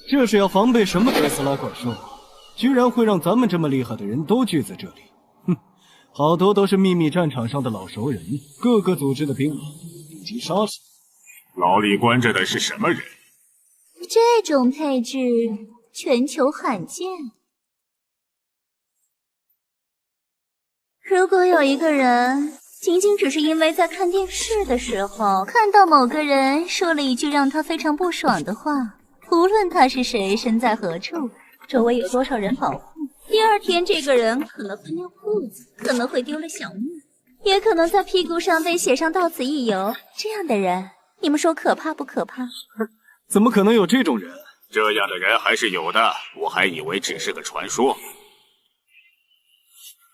这是要防备什么哥斯拉怪兽啊？居然会让咱们这么厉害的人都聚在这里。哼，好多都是秘密战场上的老熟人，各个组织的兵马已经杀死。牢里关着的是什么人？这种配置全球罕见。如果有一个人仅仅只是因为在看电视的时候看到某个人说了一句让他非常不爽的话，无论他是谁，身在何处，周围有多少人保护，第二天这个人可能会尿裤子，可能会丢了小命，也可能在屁股上被写上到此一游。这样的人，你们说可怕不可怕？怎么可能有这种人？这样的人还是有的，我还以为只是个传说。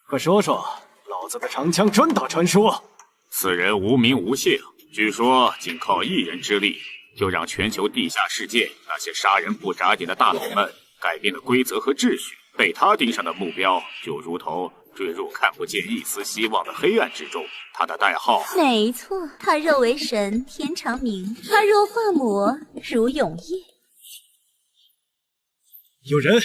快说说，老子的长枪专打传说。此人无名无姓，据说仅靠一人之力，就让全球地下世界那些杀人不眨眼的大佬们改变了规则和秩序。被他盯上的目标，就如同坠入看不见一丝希望的黑暗之中。他的代号，没错，他若为神，天长明；他若化魔，如永夜。有人。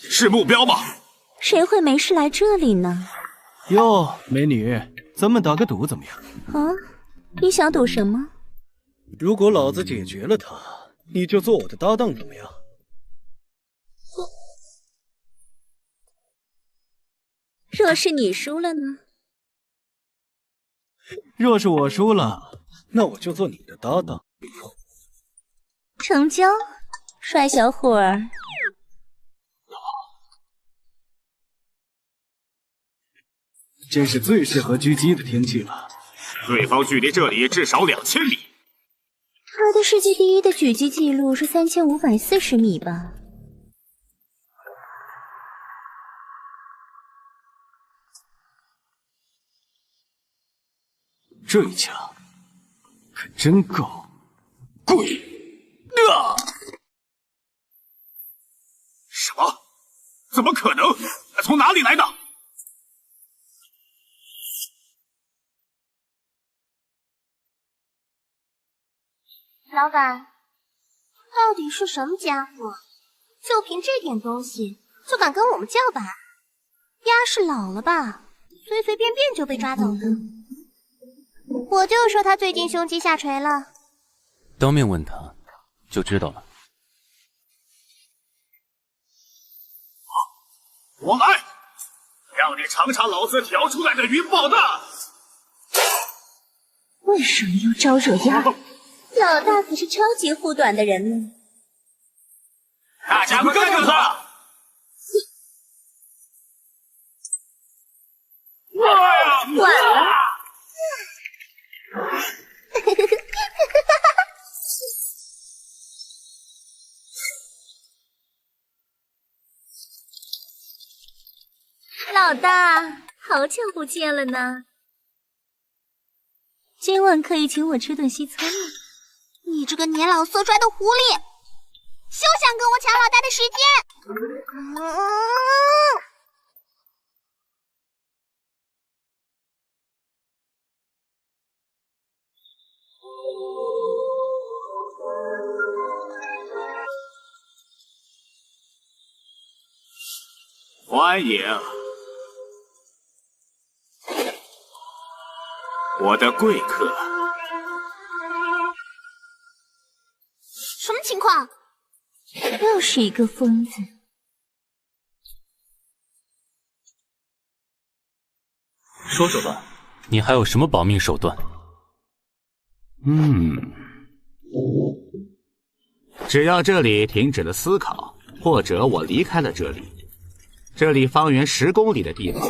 是目标吗？谁会没事来这里呢？哟，美女，咱们打个赌怎么样？啊，你想赌什么？如果老子解决了他，你就做我的搭档怎么样？若是你输了呢？若是我输了，那我就做你的搭档。成交，帅小伙儿。真是最适合狙击的天气了。对方距离这里至少2000米。他的世界第一的狙击记录是3540米吧？这一枪可真够贵啊！什么？怎么可能？从哪里来的？老板，到底是什么家伙？就凭这点东西，就敢跟我们叫板？丫是老了吧？随随便便就被抓走了。我就说他最近胸肌下垂了。当面问他，就知道了。我来，让你尝尝老子调出来的云爆弹。为什么要招惹丫？老大可是超级护短的人呢。大家快干掉他！晚了。老大，好久不见了呢。今晚可以请我吃顿西餐吗？你这个年老色衰的狐狸，休想跟我抢老大的时间！欢迎我的贵客。什么情况？又是一个疯子。说说吧，你还有什么保命手段？只要这里停止了思考，或者我离开了这里，这里方圆10公里的地方，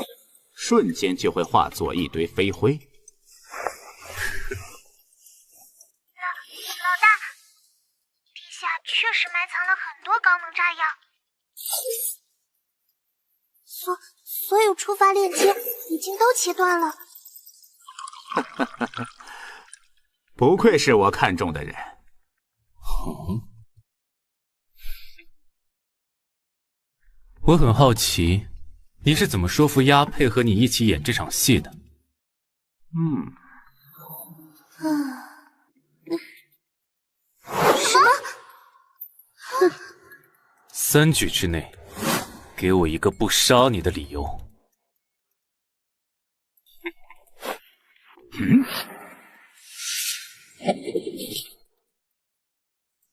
瞬间就会化作一堆飞灰。老大，地下确实埋藏了很多高能炸药，所有触发链接已经都切断了。不愧是我看中的人。我很好奇，你是怎么说服丫配合你一起演这场戏的？什么？3句之内，给我一个不杀你的理由。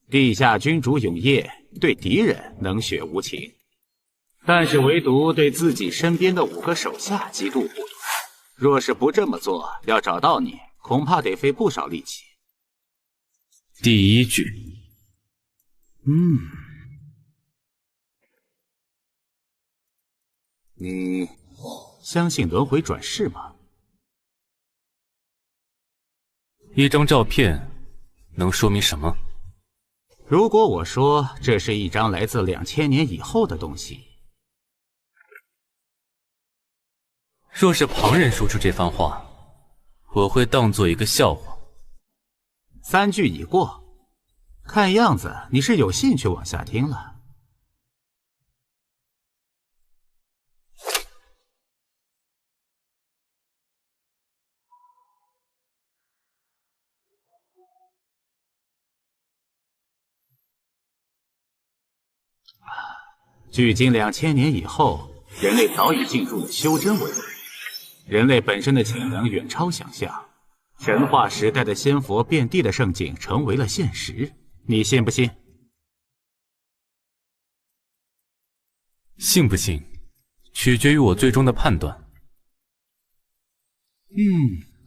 地下君主永夜对敌人冷血无情，但是唯独对自己身边的5个手下极度护短。若是不这么做，要找到你，恐怕得费不少力气。第1句，你相信轮回转世吗？一张照片能说明什么？如果我说这是一张来自2000年以后的东西，若是旁人说出这番话，我会当做一个笑话。3句已过，看样子你是有兴趣往下听了。距今2000年以后，人类早已进入了修真文明。人类本身的潜能远超想象，神话时代的仙佛遍地的盛景成为了现实。你信不信？信不信，取决于我最终的判断。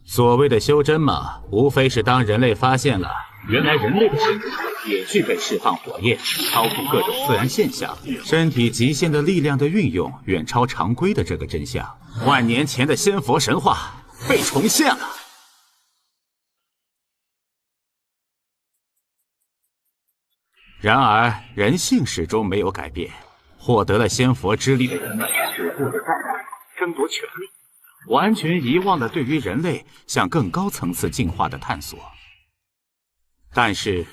所谓的修真嘛，无非是当人类发现了原来人类的身体也具备释放火焰、操控各种自然现象、身体极限的力量的运用远超常规的这个真相。万年前的仙佛神话被重现了。然而，人性始终没有改变。获得了仙佛之力的人们只顾着战斗、争夺权力，完全遗忘了对于人类向更高层次进化的探索。但是，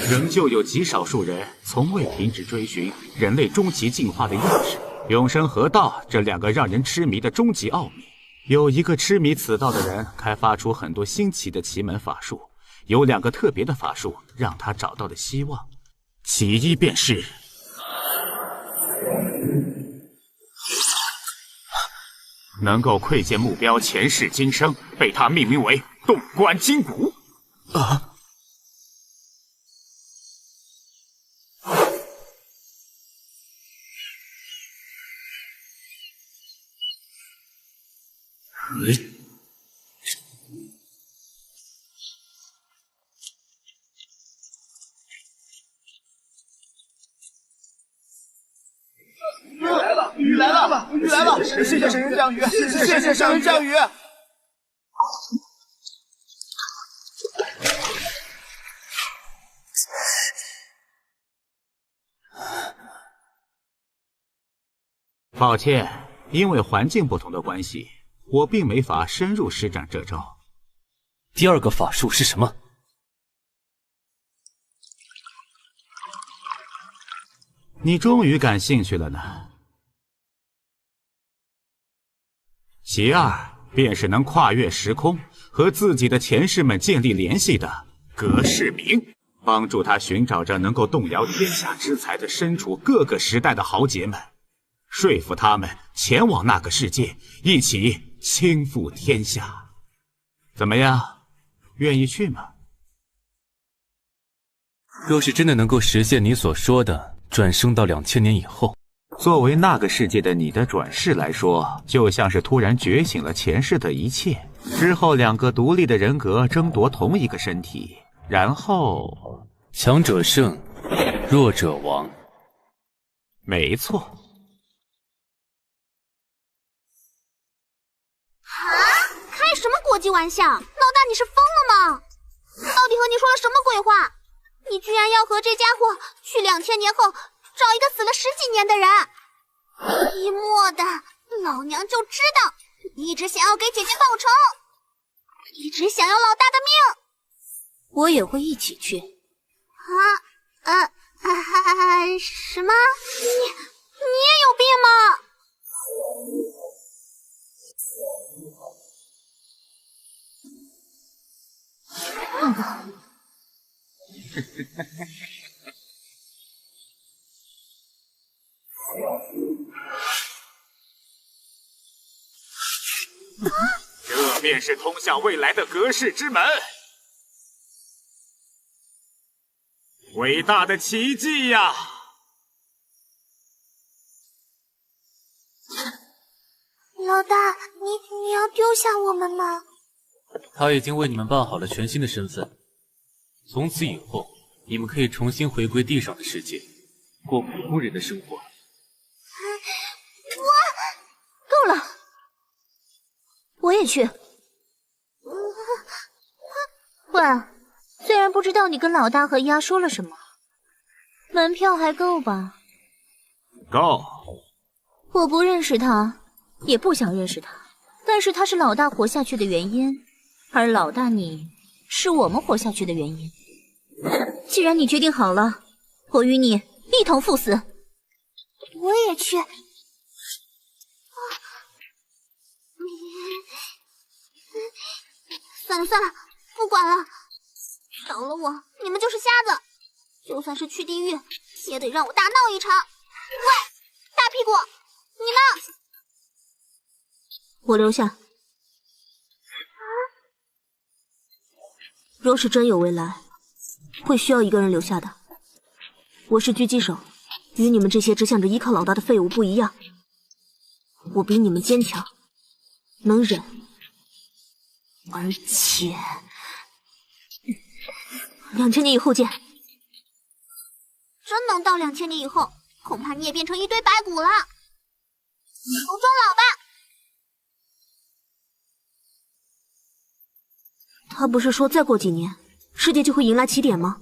仍旧有极少数人从未停止追寻人类终极进化的意识。永生河道这2个让人痴迷的终极奥秘，有一个痴迷此道的人开发出很多新奇的奇门法术，有2个特别的法术让他找到了希望。其一便是能够窥见目标前世今生，被他命名为洞观筋骨。雨来了！雨来了！谢谢神人降雨！谢谢神人降雨！抱歉，因为环境不同的关系，我并没法深入施展这招。第2个法术是什么？你终于感兴趣了呢。其2便是能跨越时空，和自己的前世们建立联系的葛世明，帮助他寻找着能够动摇天下之财的身处各个时代的豪杰们，说服他们前往那个世界，一起倾覆天下。怎么样，愿意去吗？若是真的能够实现你所说的转生到2000年以后，作为那个世界的你的转世来说，就像是突然觉醒了前世的一切，之后2个独立的人格争夺同一个身体，然后强者胜，弱者亡。没错。啊！开什么国际玩笑？老大你是疯了吗？到底和你说了什么鬼话？你居然要和这家伙去2000年后找一个死了10几年的人！一墨的，老娘就知道你一直想要给姐姐报仇，一直想要老大的命。我也会一起去。什么？你也有病吗？这便是通向未来的隔世之门，伟大的奇迹呀！老大，你要丢下我们吗？他已经为你们办好了全新的身份，从此以后，你们可以重新回归地上的世界，过普通人的生活。够了，我也去。喂，虽然不知道你跟老大和鸭说了什么，门票还够吧？够。我不认识他，也不想认识他，但是他是老大活下去的原因，而老大你是我们活下去的原因。既然你决定好了，我与你一同赴死。我也去。算了算了，不管了，少了我，你们就是瞎子。就算是去地狱，也得让我大闹一场。喂，大屁股，你呢？我留下。若是真有未来，会需要一个人留下的。我是狙击手，与你们这些只想着依靠老大的废物不一样。我比你们坚强，能忍，而且2000年以后见。真能到2000年以后，恐怕你也变成一堆白骨了。口中老吧。他不是说再过几年，世界就会迎来起点吗？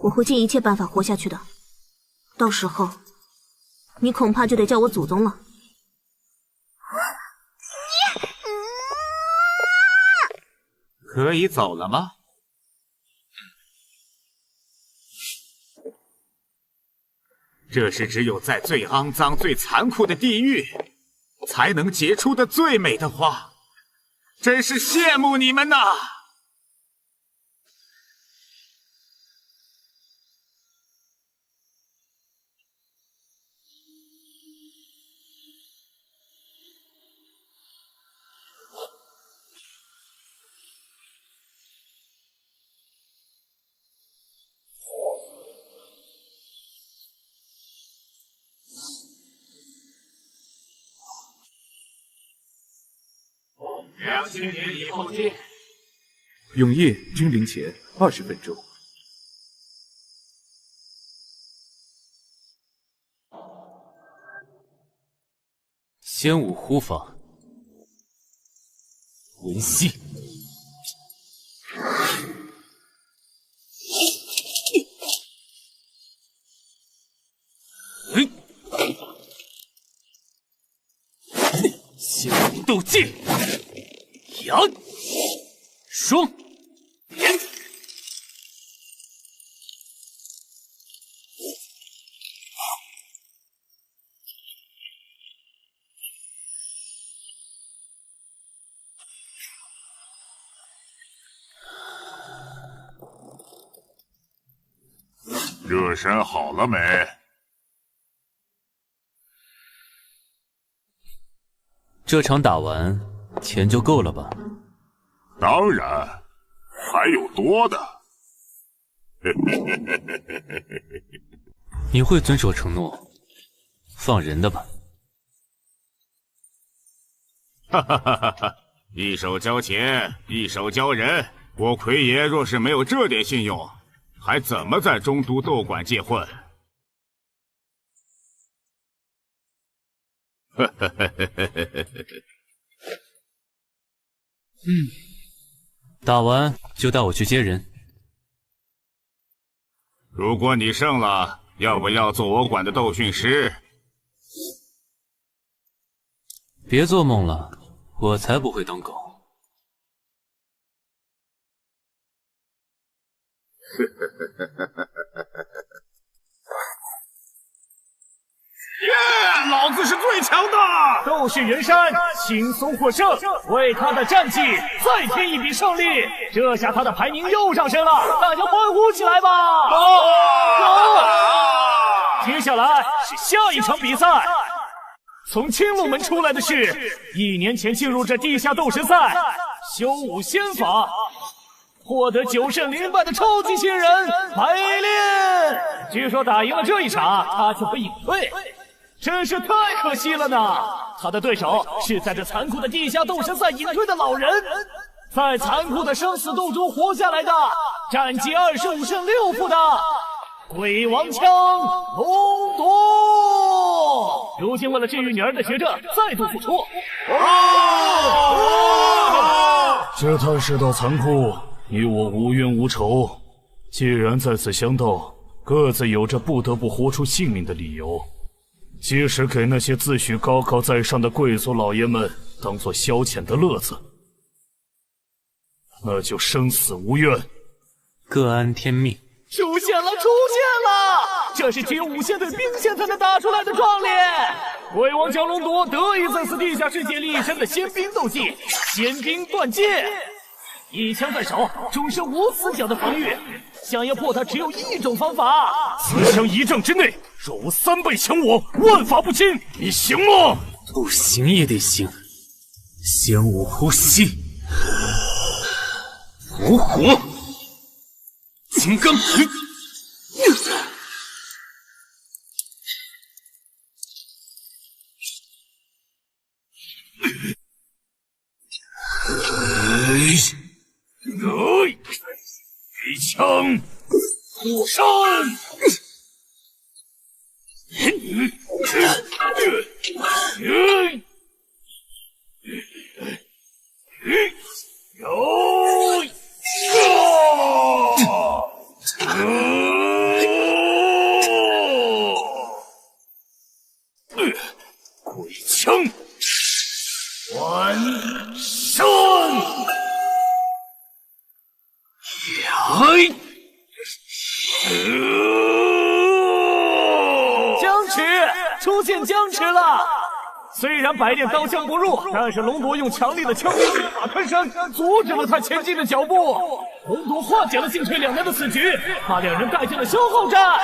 我会尽一切办法活下去的。到时候，你恐怕就得叫我祖宗了。可以走了吗？这是只有在最肮脏、最残酷的地狱，才能结出的最美的花。真是羡慕你们呐！2000年以后见。永夜君临前20分钟。仙武呼法，文系。仙武斗技。阳，双，连，热身好了没？这场打完，钱就够了吧？当然，还有多的。你会遵守承诺，放人的吧？哈哈哈哈哈！一手交钱，一手交人，我奎爷若是没有这点信用，还怎么在中都斗馆界混？哈哈哈哈哈！打完就带我去接人。如果你胜了，要不要做我馆的斗训师？别做梦了，我才不会当狗。老子是最强的！斗士元山轻松获胜，为他的战绩再添一笔胜利。这下他的排名又上升了，大家欢呼起来吧！接下来是下一场比赛。从青龙门出来的是1年前进入这地下斗士赛，修武仙法，获得9胜0败的超级新人白练。据说打赢了这一场，他就会隐退，真是太可惜了呢。他的对手是在这残酷的地下斗士赛隐退的老人，在残酷的生死斗中活下来的，战绩25胜6负的鬼王枪龙夺，如今为了治愈女儿的绝症再度复出。这趟世道残酷，你我无冤无仇，既然在此相斗，各自有着不得不活出性命的理由。即使给那些自诩高高在上的贵族老爷们当作消遣的乐子，那就生死无怨，各安天命。出现了！这是只有5仙对兵仙才能打出来的壮烈。鬼王江龙夺得以在此地下世界立身的仙兵斗技仙兵断剑，一枪在手，终身无死角的防御。想要破他，只有一种方法。此枪1丈之内，若无3倍强我，万法不侵。你行吗？不行也得行。仙武呼吸，伏火，金刚锤。一枪护身，鬼枪还身。僵持，出现僵持了。虽然白练刀枪不入，但是龙夺用强力的枪兵剑法穿身，阻止了他前进的脚步。龙夺化解了进退两难的死局，把2人带进了消耗战。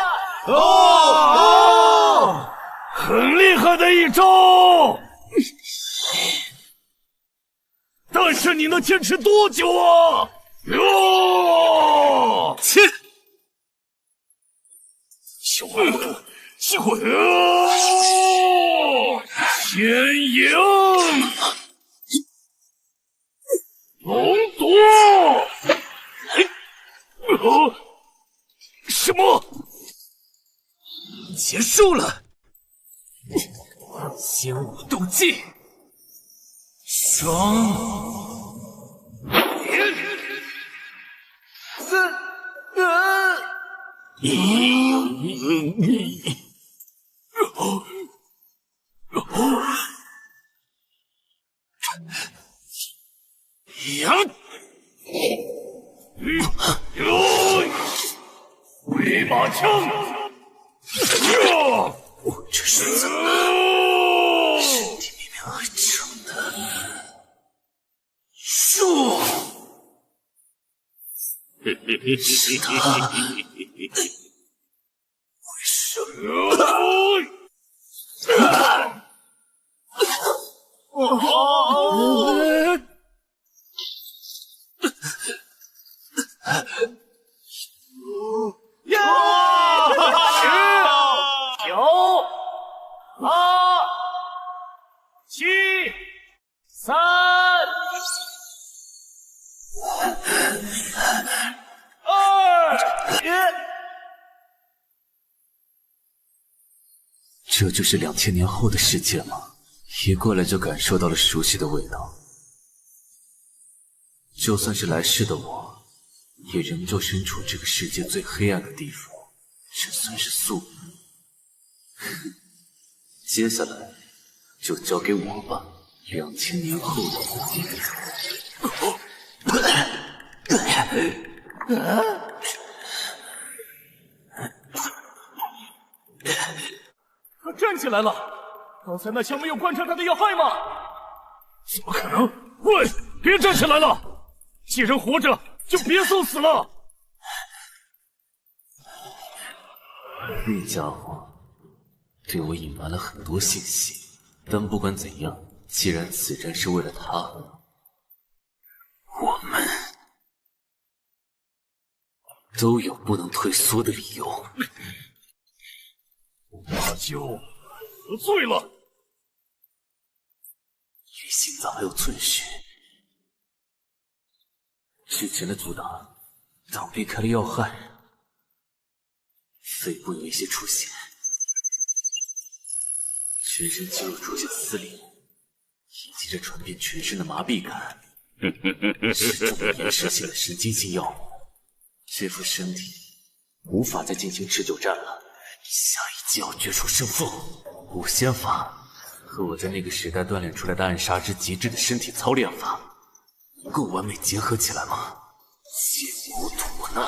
很厉害的一招，但是你能坚持多久啊？切！小白兔，机会！天影，龙夺！什么？结束了！仙武斗技，回马枪，我这是怎么？身体里面还长的树。是他。为什么？这就是2000年后的世界吗？一过来就感受到了熟悉的味道。就算是来世的我，也仍旧身处这个世界最黑暗的地方，这算是宿命。接下来就交给我吧，2000年后的我。他站起来了，刚才那枪没有贯穿他的要害吗？怎么可能？喂，别站起来了！既然活着，就别送死了。那家伙对我隐瞒了很多信息，但不管怎样，既然此战是为了他，我们都有不能退缩的理由。那就得罪了。离心脏还有寸血，之前的阻挡挡避开了要害，肺部有一些出血，全身肌肉出现撕裂，以及着传遍全身的麻痹感，是这么延时性的神经性药物，这副身体无法再进行持久战了。下一击要决出胜负，五仙法和我在那个时代锻炼出来的暗杀之极致的身体操练法，能够完美结合起来吗？血骨吐纳，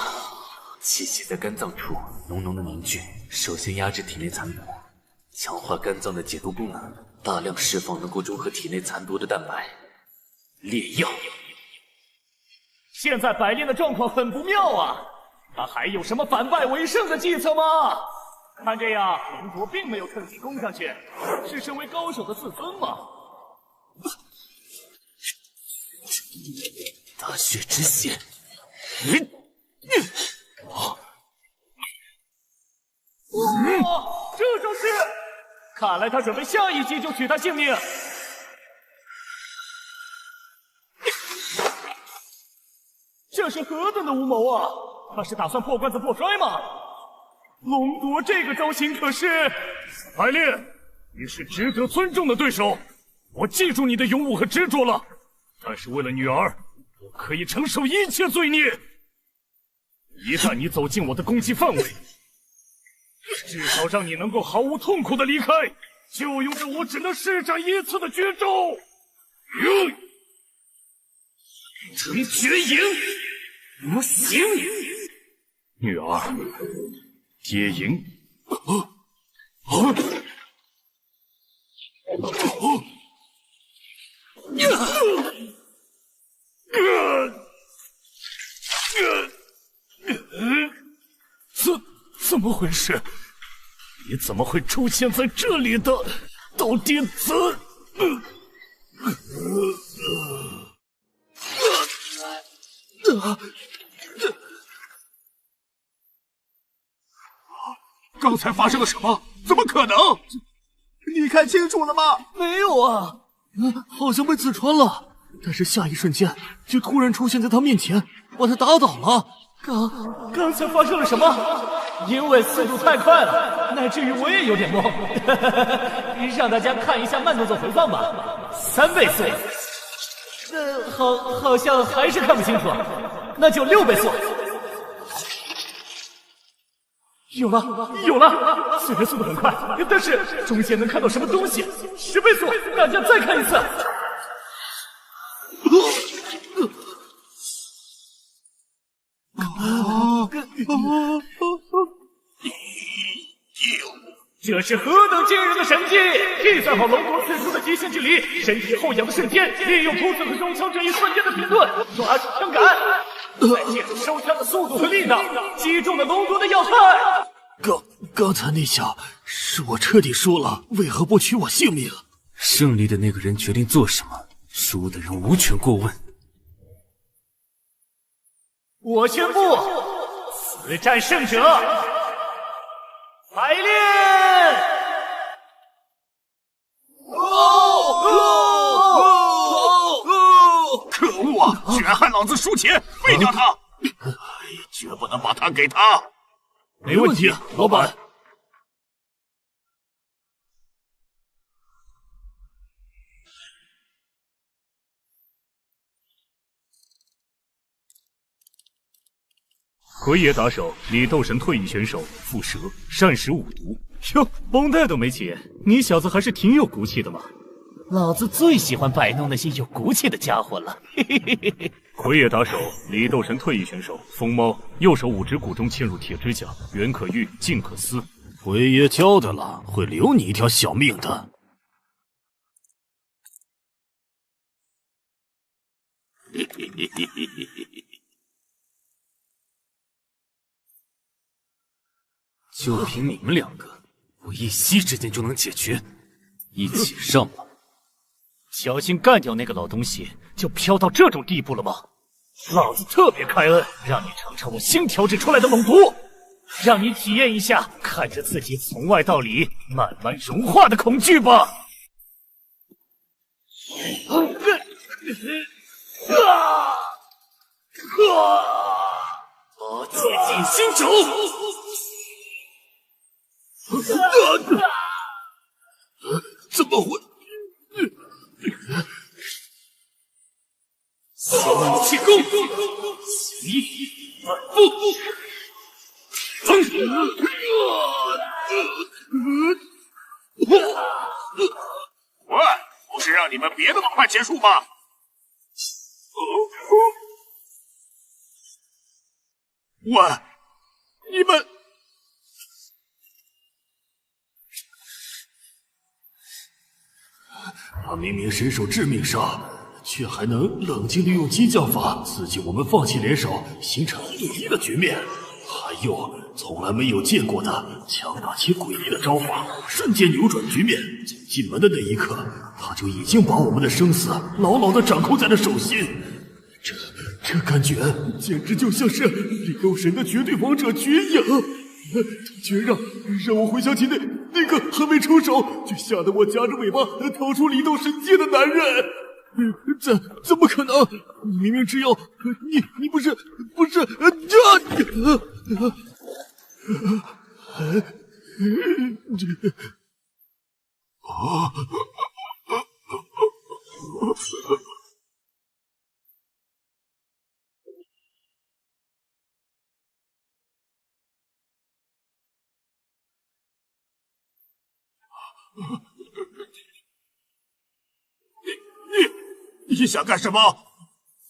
气息在肝脏处浓浓的凝聚，首先压制体内残毒，强化肝脏的解毒功能，大量释放能够中和体内残毒的蛋白。烈药。现在百炼的状况很不妙啊，他还有什么反败为胜的计策吗？看这样，龙族并没有趁机攻上去，是身为高手的自尊吗？大血之血，哇，这就是！看来他准备下一击就取他性命。这是何等的无谋啊！他是打算破罐子破摔吗？龙夺这个招型可是……百炼，你是值得尊重的对手，我记住你的勇武和执着了。但是为了女儿，我可以承受一切罪孽。一旦你走进我的攻击范围，至少让你能够毫无痛苦的离开，就用着我只能施展一次的绝招——成绝影。不行，女儿，接营。怎么回事？你怎么会出现在这里的？到底刚才发生了什么？怎么可能？你看清楚了吗？没有啊，好像被刺穿了，但是下一瞬间就突然出现在他面前，把他打倒了。刚才发生了什么？因为速度太快了，乃至于我也有点懵。让大家看一下慢动作回放吧，3倍速。好像还是看不清楚，那就6倍速。有了！虽然速度很快，但是中间能看到什么东西。10倍速，大家再看一次。这是何等惊人的神技！计算好龙夺刺出的极限距离，身体后仰的瞬间，利用突刺和收枪这一瞬间的停顿，抓住枪杆，再借助收枪的速度和力道，击中了龙夺的要害。刚才那下是我彻底输了，为何不取我性命？胜利的那个人决定做什么，输的人无权过问。我宣布，此战胜者百炼！可恶啊！居然害老子输钱，废掉他！绝不能把他给他。没问题，老板。魁爷打手，李斗神退役选手，蝮蛇，善使五毒。哟，绷带都没解，你小子还是挺有骨气的嘛！老子最喜欢摆弄那些有骨气的家伙了。魁爷打手，李斗神退役选手，风猫，右手五指骨中嵌入铁指甲，圆可玉，近可撕。魁爷交代了，会留你一条小命的。就凭你们两个，我一夕之间就能解决，一起上吧。小心干掉那个老东西，就飘到这种地步了吗？老子特别开恩，让你尝尝我新调制出来的猛毒，让你体验一下看着自己从外到里慢慢融化的恐惧吧！八戒进心肘！怎么会？先引气功，一二步，喂，不是让你们别那么快结束吗？喂，你们。他明明身受致命伤，却还能冷静地用激将法刺激我们放弃联手，形成1对1的局面。还有从来没有见过的强大且诡异的招法，瞬间扭转局面。进门的那一刻，他就已经把我们的生死牢牢地掌控在了手心。这感觉简直就像是力斗神的绝对王者绝影。居然让我回想起那个还没出手就吓得我夹着尾巴逃出离斗神界的男人，怎么可能？你明明只有你不是你想干什么？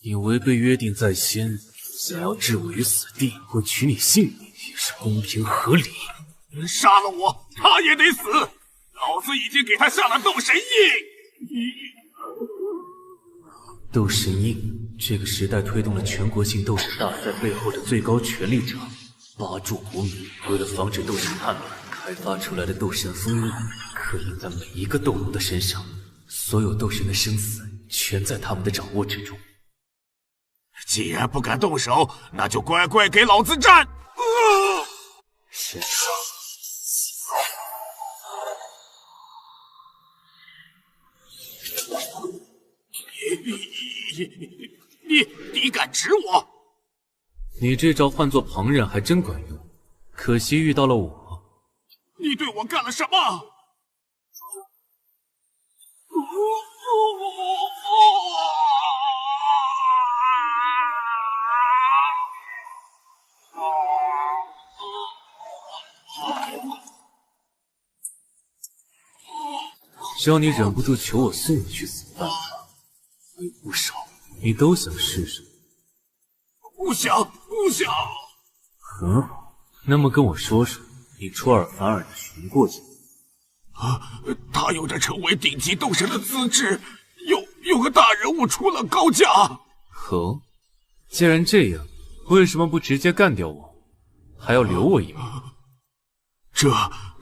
你违背约定在先，想要置我于死地，或取你性命，也是公平合理。杀了我，他也得死！老子已经给他下了斗神印。斗神印，这个时代推动了全国性斗神大赛背后的最高权力者——八柱国民，为了防止斗神叛乱，开发出来的斗神封印，刻印在每一个斗罗的身上，所有斗神的生死全在他们的掌握之中。既然不敢动手，那就乖乖给老子战！是。你敢指我？你这招换作旁人还真管用，可惜遇到了我。你对我干了什么？只要你忍不住求我送你去死的办法，有不少，你都想试试。不想。很好，那么跟我说说，你出尔反尔的寻过去。他有着成为顶级斗神的资质，有个大人物出了高价。哦，既然这样，为什么不直接干掉我，还要留我一命？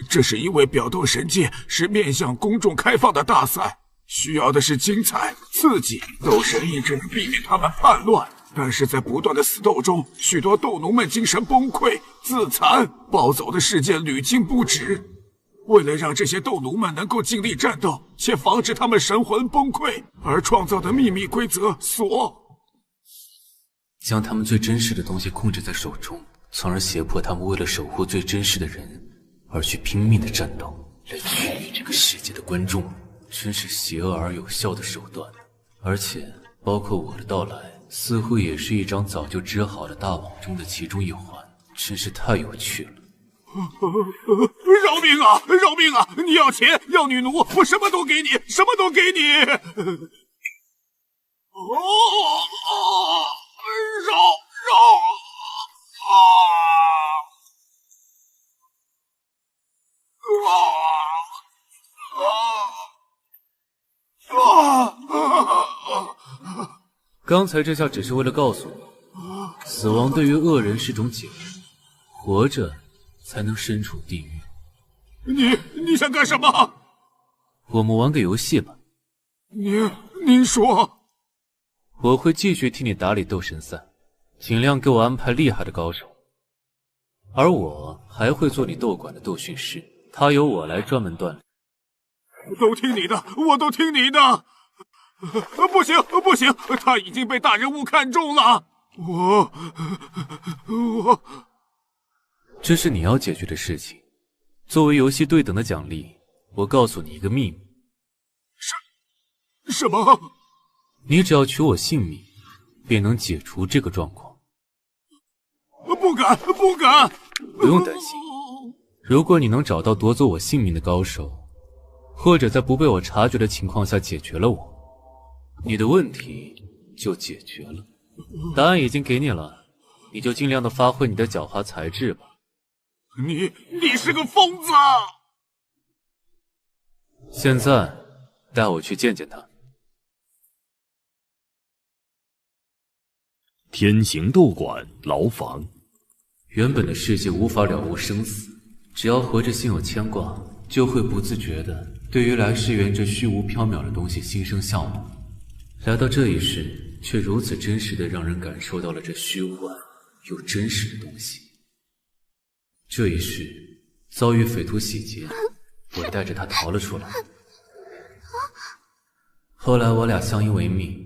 这是因为表斗神界是面向公众开放的大赛，需要的是精彩刺激，斗神一直能避免他们叛乱。但是在不断的死斗中，许多斗奴们精神崩溃、自残、暴走的事件屡禁不止。为了让这些斗奴们能够尽力战斗，且防止他们神魂崩溃，而创造的秘密规则将他们最真实的东西控制在手中，从而胁迫他们为了守护最真实的人而去拼命的战斗，来驱离这个世界的观众，真是邪恶而有效的手段。而且，包括我的到来，似乎也是一张早就织好的大网中的其中一环，真是太有趣了。饶命啊！饶命啊！你要钱要女奴，我什么都给你，什么都给你。刚才这下只是为了告诉你，死亡对于恶人是种解脱，活着才能身处地狱。你想干什么？我们玩个游戏吧。您说。我会继续替你打理斗神赛，尽量给我安排厉害的高手。而我还会做你斗馆的斗训师，他由我来专门锻炼。都听你的，我都听你的。不行不行，他已经被大人物看中了。我，这是你要解决的事情。作为游戏对等的奖励，我告诉你一个秘密。什么？你只要取我性命，便能解除这个状况。不敢不敢。不用担心，如果你能找到夺走我性命的高手，或者在不被我察觉的情况下解决了我，你的问题就解决了。答案已经给你了，你就尽量的发挥你的狡猾才智吧。你是个疯子！现在带我去见见他。天行斗馆牢房。原本的世界无法了无生死，只要活着心有牵挂，就会不自觉的对于来世缘这虚无缥缈的东西心生向往。来到这一世，却如此真实的让人感受到了这虚幻又真实的东西。这一世遭遇匪徒洗劫，我带着他逃了出来。后来我俩相依为命，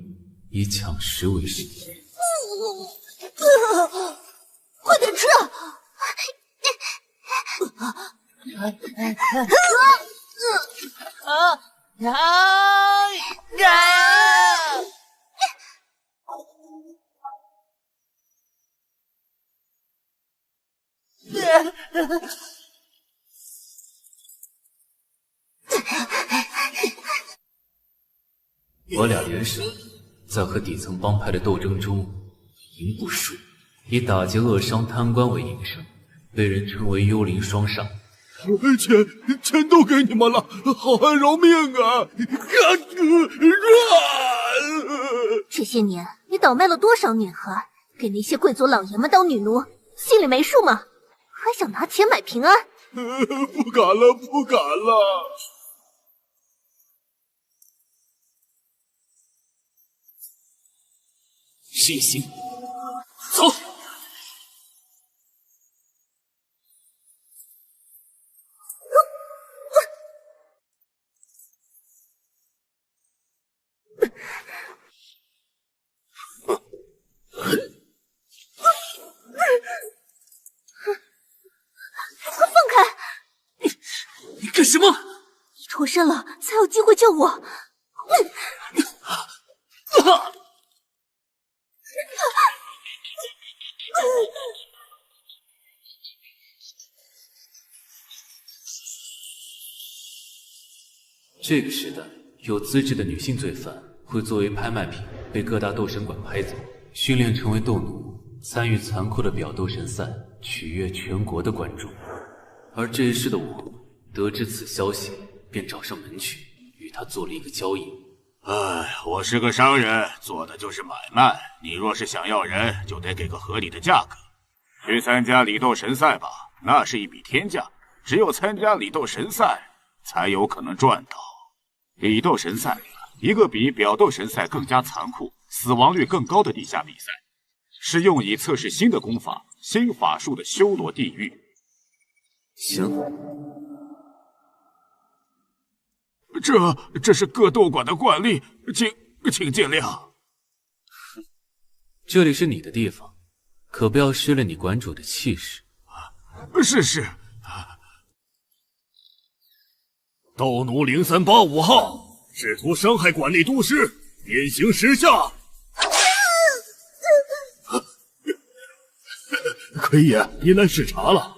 以抢食为生。快点吃！我俩联手，在和底层帮派的斗争中赢不输，以打劫恶商贪官为营生，被人称为幽灵双煞。钱都给你们了，好汉饶命啊！这些年你倒卖了多少女孩，给那些贵族老爷们当女奴，心里没数吗？还想拿钱买平安？不敢了，不敢了。谁行？走！放开！你干什么？你脱身了，才有机会救我。这个时代，有资质的女性罪犯会作为拍卖品被各大斗神馆拍走，训练成为斗奴，参与残酷的表斗神赛，取悦全国的观众。而这一世的我，得知此消息，便找上门去，与他做了一个交易。我是个商人，做的就是买卖。你若是想要人，就得给个合理的价格。去参加礼斗神赛吧，那是一笔天价，只有参加礼斗神赛，才有可能赚到。礼斗神赛，一个比表斗神赛更加残酷、死亡率更高的地下比赛，是用以测试新的功法、新法术的修罗地狱。行，这是各斗馆的惯例，请见谅。这里是你的地方，可不要失了你馆主的气势。是。斗奴0385号试图伤害管理都师，鞭刑10下。奎爷，您来视察了。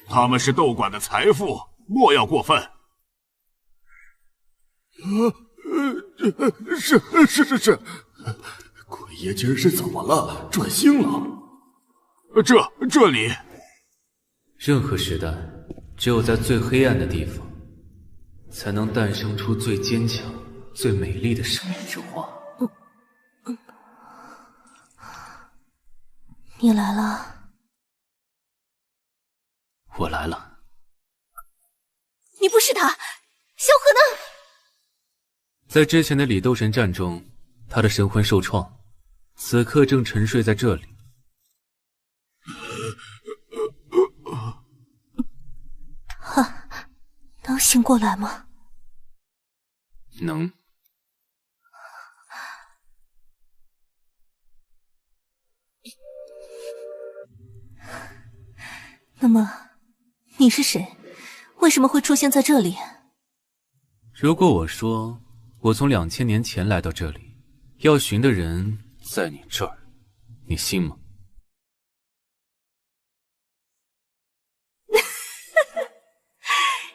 他们是斗馆的财富，莫要过分。是。奎爷今儿是怎么了？转性了？这里。任何时代，只有在最黑暗的地方，才能诞生出最坚强、最美丽的生命之花。你来了。我来了。你不是他，萧何呢？在之前的李斗神战中，他的神魂受创，此刻正沉睡在这里。他能醒过来吗？能。那么，你是谁？为什么会出现在这里？如果我说我从2000年前来到这里，要寻的人在你这儿，你信吗？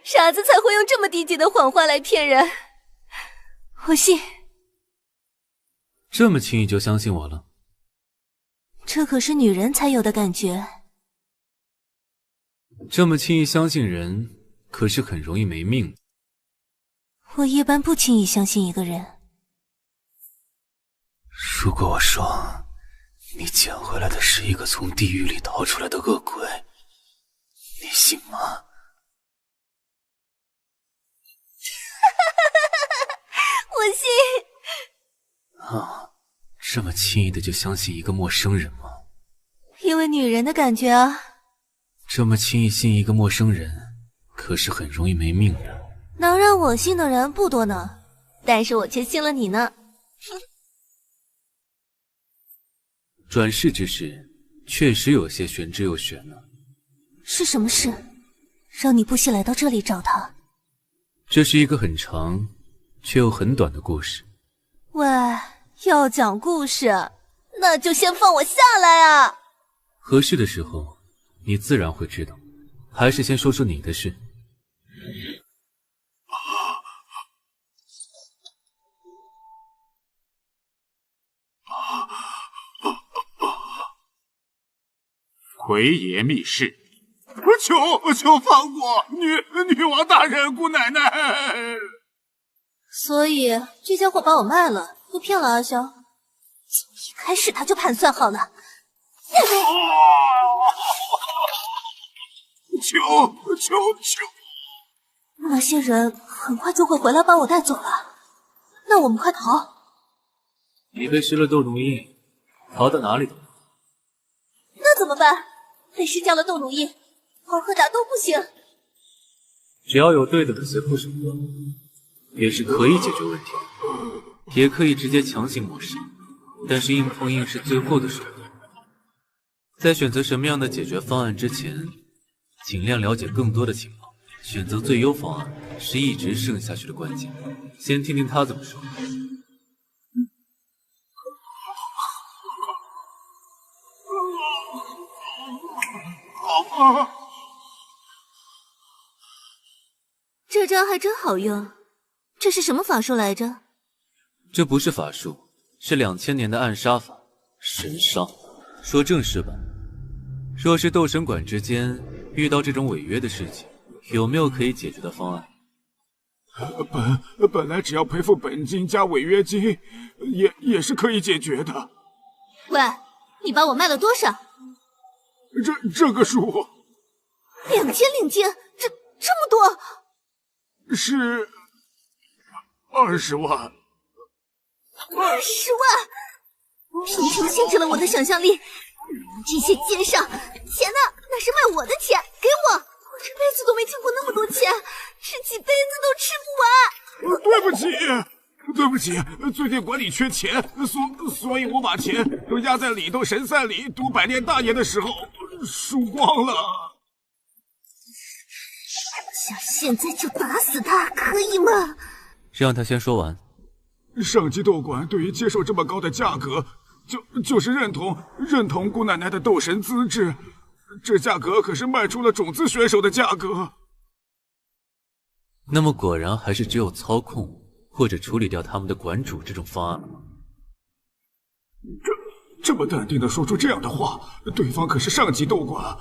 傻子才会用这么低级的谎话来骗人，我信。这么轻易就相信我了？这可是女人才有的感觉。这么轻易相信人，可是很容易没命的。我一般不轻易相信一个人。如果我说你捡回来的是一个从地狱里逃出来的恶鬼，你信吗？我信。啊，这么轻易的就相信一个陌生人吗？因为女人的感觉啊。这么轻易信一个陌生人，可是很容易没命的。能让我信的人不多呢，但是我却信了你呢。转世之事，确实有些玄之又玄呢。是什么事，让你不惜来到这里找他？这是一个很长却又很短的故事。喂，要讲故事，那就先放我下来啊！合适的时候，你自然会知道。还是先说说你的事。回爷密室。求放过女王大人、姑奶奶。所以这家伙把我卖了，又骗了阿萧。从一开始他就盘算好了。求！那些人很快就会回来把我带走了，那我们快逃！你被施了斗奴印，逃到哪里的？那怎么办？被施加了斗奴印，逃和打都不行。只要有对等的随后手段，也是可以解决问题的，也可以直接强行抹杀。但是硬碰硬是最后的手段。在选择什么样的解决方案之前，尽量了解更多的情况，选择最优方案是一直胜下去的关键。先听听他怎么说。这招还真好用，这是什么法术来着？这不是法术，是2000年的暗杀法，神杀。说正式版，若是斗神馆之间遇到这种违约的事情，有没有可以解决的方案？本来只要赔付本金加违约金，也是可以解决的。喂，你把我卖了多少？这个数2000领金，这么多？是20万。20万！贫穷限制了我的想象力。这些奸商，钱呢？那是卖我的钱，给我！我这辈子都没见过那么多钱，吃几辈子都吃不完。对不起，最近管理缺钱，所以我把钱都压在里头神赛里赌百炼大爷的时候输光了。想现在就打死他，可以吗？让他先说完。上级斗馆对于接受这么高的价格，就是认同姑奶奶的斗神资质，这价格可是卖出了种子选手的价格。那么果然还是只有操控或者处理掉他们的馆主这种方案了吗？这么淡定的说出这样的话，对方可是上级斗馆，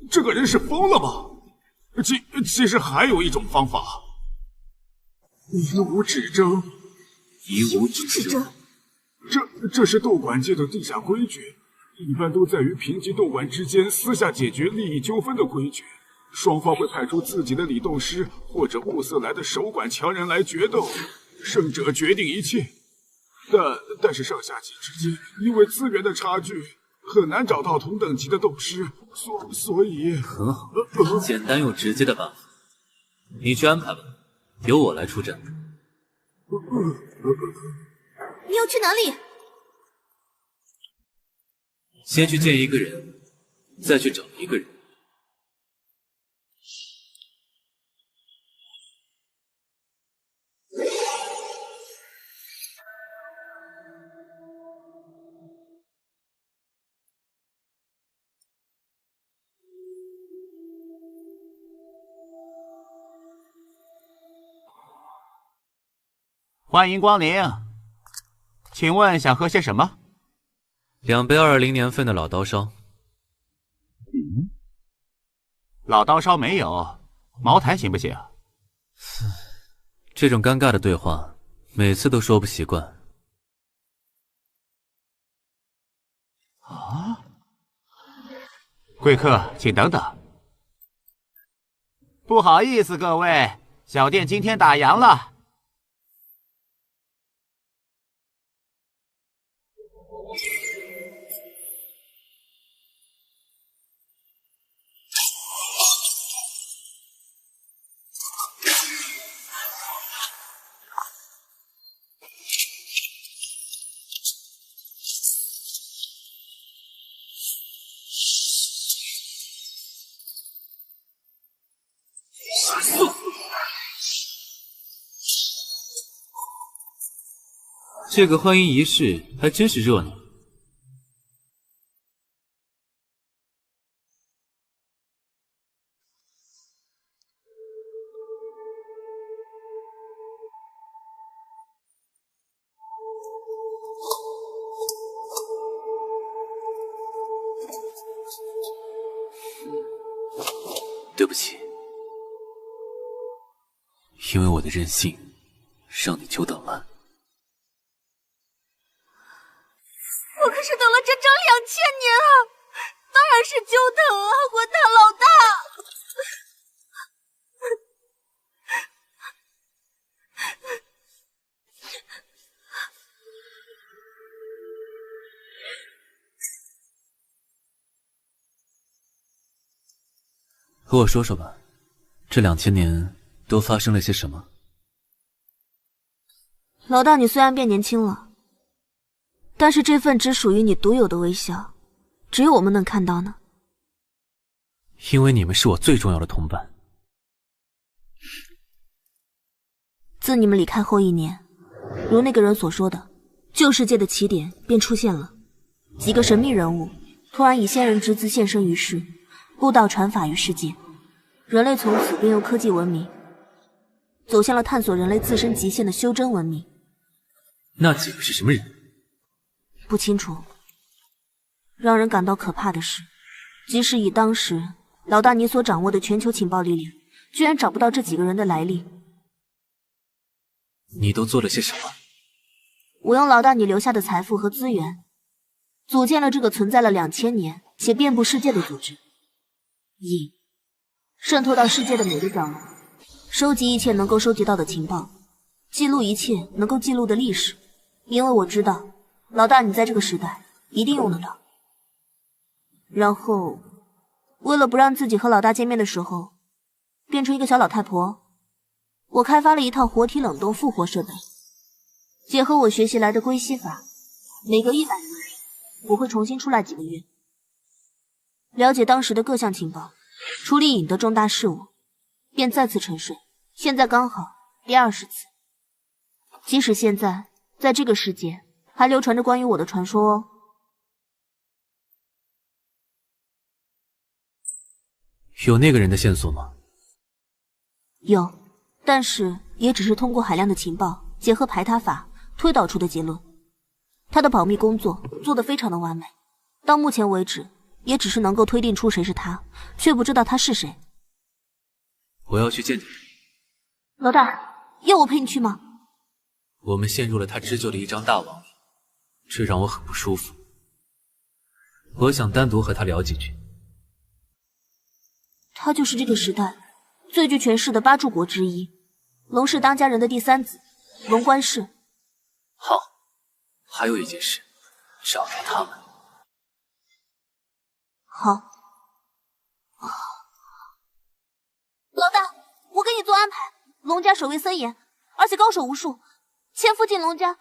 这个人是疯了吗？其实还有一种方法，以武止争。以武止争，这是斗馆界的地下规矩，一般都在于平级斗馆之间私下解决利益纠纷的规矩。双方会派出自己的理斗师或者物色来的守馆强人来决斗，胜者决定一切。但是上下级之间因为资源的差距，很难找到同等级的斗师，所以很好，简单又直接的办法，你去安排吧，由我来出阵。你要去哪里？先去见一个人，再去找一个人。欢迎光临，请问想喝些什么？2杯220年份的老刀烧。老刀烧没有，茅台行不行？这种尴尬的对话，每次都说不习惯。啊！贵客，请等等。不好意思，各位，小店今天打烊了。这个欢迎仪式还真是热闹。对不起，因为我的任性，让你久等了。我可是等了整整2000年啊！当然是久等啊，混蛋老大！和我说说吧，这2000年都发生了些什么？老大，你虽然变年轻了，但是这份只属于你独有的微笑，只有我们能看到呢。因为你们是我最重要的同伴。自你们离开后1年，如那个人所说的，旧世界的起点便出现了。几个神秘人物突然以仙人之姿现身于世，布道传法于世界，人类从此便由科技文明走向了探索人类自身极限的修真文明。那几个是什么人？不清楚。让人感到可怕的是，即使以当时老大你所掌握的全球情报力量，居然找不到这几个人的来历。你都做了些什么？我用老大你留下的财富和资源，组建了这个存在了2000年且遍布世界的组织。渗透到世界的每个角落，收集一切能够收集到的情报，记录一切能够记录的历史。因为我知道，老大你在这个时代一定用得到。然后，为了不让自己和老大见面的时候变成一个小老太婆，我开发了一套活体冷冻复活设备，结合我学习来的归西法，每隔100年我会重新出来几个月，了解当时的各项情报，处理引得重大事务，便再次沉睡。现在刚好第20次。即使现在在这个世界还流传着关于我的传说哦。有那个人的线索吗？有，但是也只是通过海量的情报结合排他法推导出的结论。他的保密工作做得非常的完美，到目前为止也只是能够推定出谁是他，却不知道他是谁。我要去见你。老大，要我陪你去吗？我们陷入了他织就的一张大网里，这让我很不舒服。我想单独和他聊几句。他就是这个时代最具权势的8柱国之一，龙氏当家人的第3子，龙冠氏。好，还有一件事，找到他们。好。老大，我给你做安排。龙家守卫森严，而且高手无数，千夫进龙家。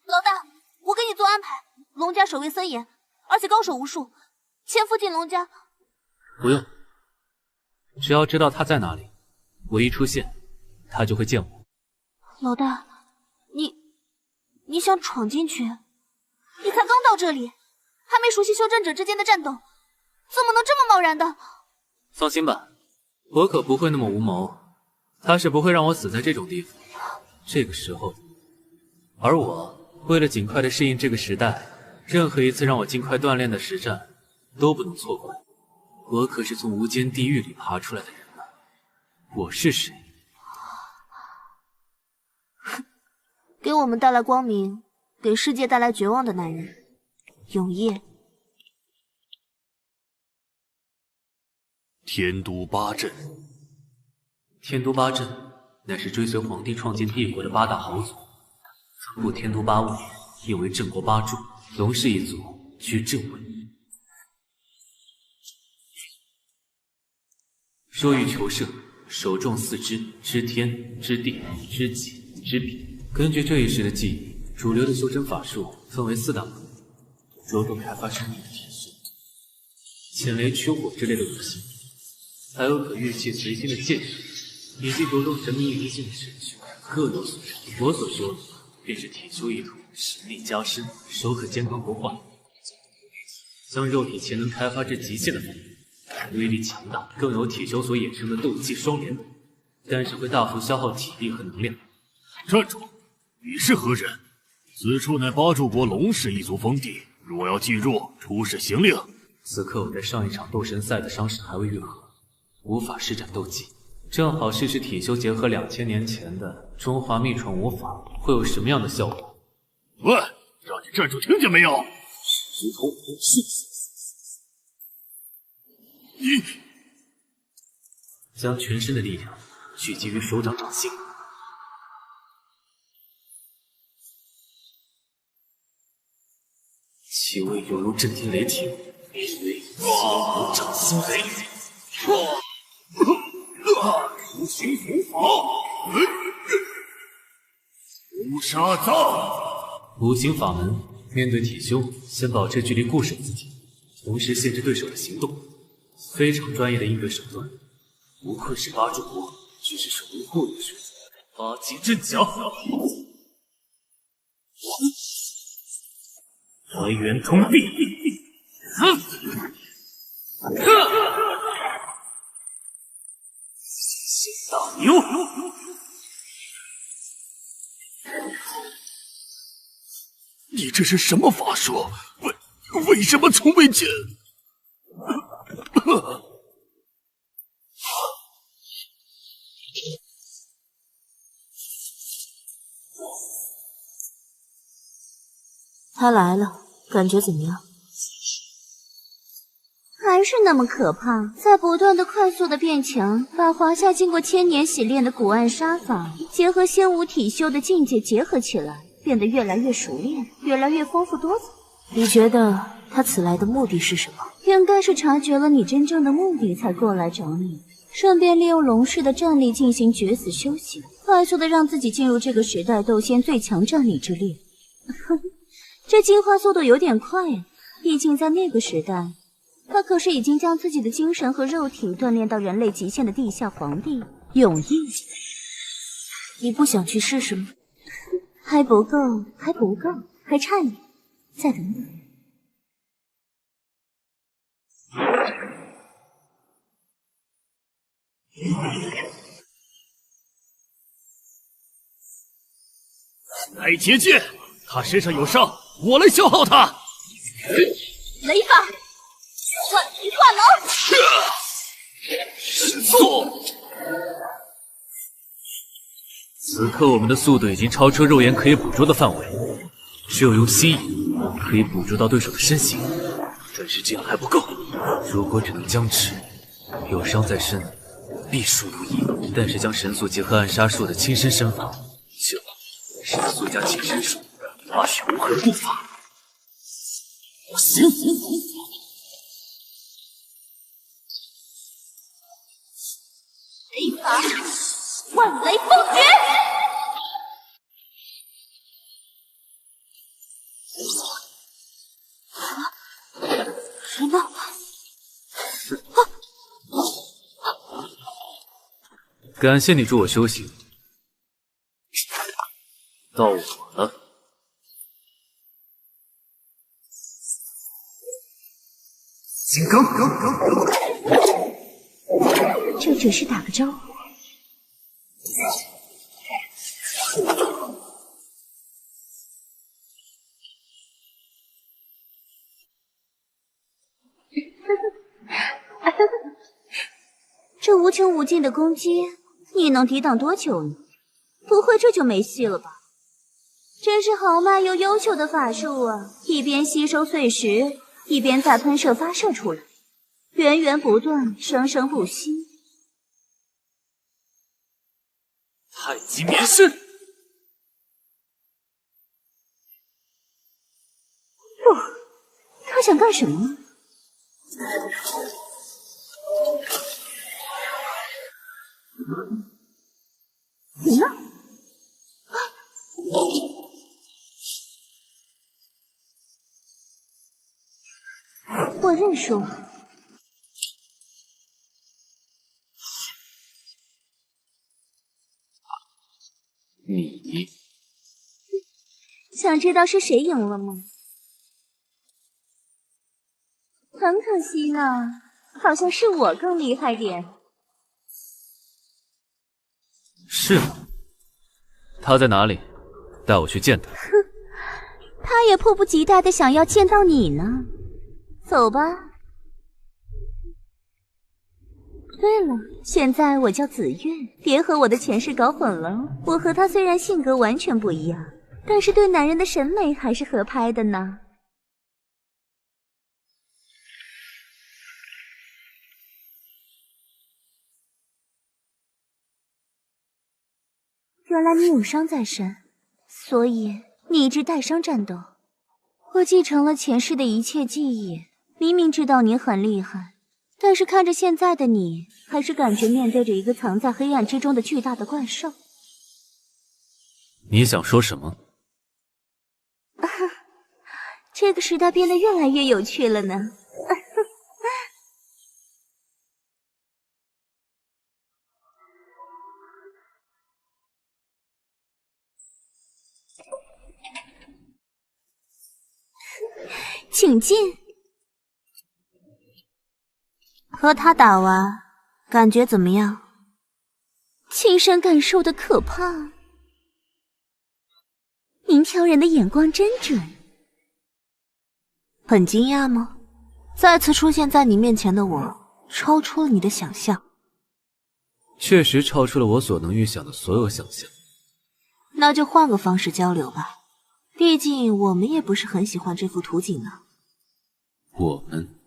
老大，我给你做安排。龙家守卫森严，而且高手无数，千夫进龙家。不用，只要知道他在哪里，我一出现，他就会见我。老大，你想闯进去？你才刚到这里，还没熟悉修真者之间的战斗，怎么能这么贸然的？放心吧，我可不会那么无谋，他是不会让我死在这种地方。这个时候，而我为了尽快的适应这个时代，任何一次让我尽快锻炼的实战都不能错过。我可是从无间地狱里爬出来的人呢，我是谁？给我们带来光明，给世界带来绝望的男人，永夜。天都八阵，天都八阵乃是追随皇帝创建帝国的8大豪族，分布天都8位，亦为镇国8柱，龙氏一族居正位。若欲求胜，首重4支：知天、知地、知己、知彼。根据这一世的记忆，主流的修真法术分为4大门，着重开发生命的体系，潜雷驱火之类的武器，还有可御气随心的剑术，以及着重神明灵性的神术，各有所长。我所修的便是体修一途，实力加深，手可坚刚不坏，将肉体潜能开发至极限的范围，威力强大，更有体修所衍生的斗技双连，但是会大幅消耗体力和能量。站住！你是何人？此处乃8柱国龙氏一族封地，若要进入，出示行令。此刻我在上一场斗神赛的伤势还未愈合，无法施展斗技，正好试试体修结合2000年前的中华秘传武法会有什么样的效果。喂，让你站住，听见没有？石头是你将全身的力量聚集于手掌掌心，气味犹如震天雷霆，名为千古掌心雷。无形符法，无杀藏。五行法门，面对体修，先保持距离固守自己，同时限制对手的行动，非常专业的应对手段。不愧是8柱国，只是手无护的选择。8级阵脚，来源通地。大牛！你这是什么法术？为什么从未见？他来了，感觉怎么样？还是那么可怕，在不断的快速的变强，把华夏经过千年洗炼的古暗杀法，结合仙武体修的境界结合起来，变得越来越熟练，越来越丰富多彩。你觉得他此来的目的是什么？应该是察觉了你真正的目的，才过来找你，顺便利用龙氏的战力进行决死修行，快速的让自己进入这个时代斗仙最强战力之列。这进化速度有点快呀，毕竟在那个时代，他可是已经将自己的精神和肉体锻炼到人类极限的地下皇帝永烨。你不想去试试吗？还不够，还不够，还差一点，再等等。来结界，他身上有伤，我来消耗他。雷法，万皮化能。失速。此刻我们的速度已经超出肉眼可以捕捉的范围，只有用心眼可以捕捉到对手的身形。但是这样还不够。如果只能僵持，有伤在身，必输无疑。但是将神速结合暗杀术的亲身身法，就神速加亲身术，那是无何不法。行。雷法，万雷封诀。人呢？感谢你助我修行，到我了。金刚，这只是打个招呼。这无穷无尽的攻击，你能抵挡多久呢？不会这就没戏了吧？真是豪迈又优秀的法术啊！一边吸收碎石，一边再喷射发射出来，源源不断，生生不息。太极棉式。不，他想干什么？你呢？我认输。你想知道是谁赢了吗？很可惜呢，好像是我更厉害点。是吗？他在哪里？带我去见他。哼，他也迫不及待的想要见到你呢。走吧。对了，现在我叫紫月，别和我的前世搞混了。我和他虽然性格完全不一样，但是对男人的审美还是合拍的呢。原来你有伤在身，所以你一直带伤战斗。我继承了前世的一切记忆，明明知道你很厉害，但是看着现在的你，还是感觉面对着一个藏在黑暗之中的巨大的怪兽。你想说什么？这个时代变得越来越有趣了呢。请进。和他打完，感觉怎么样？亲身感受的可怕。您挑人的眼光真准。很惊讶吗？再次出现在你面前的我，超出了你的想象。确实超出了我所能预想的所有想象。那就换个方式交流吧，毕竟我们也不是很喜欢这幅图景呢。我们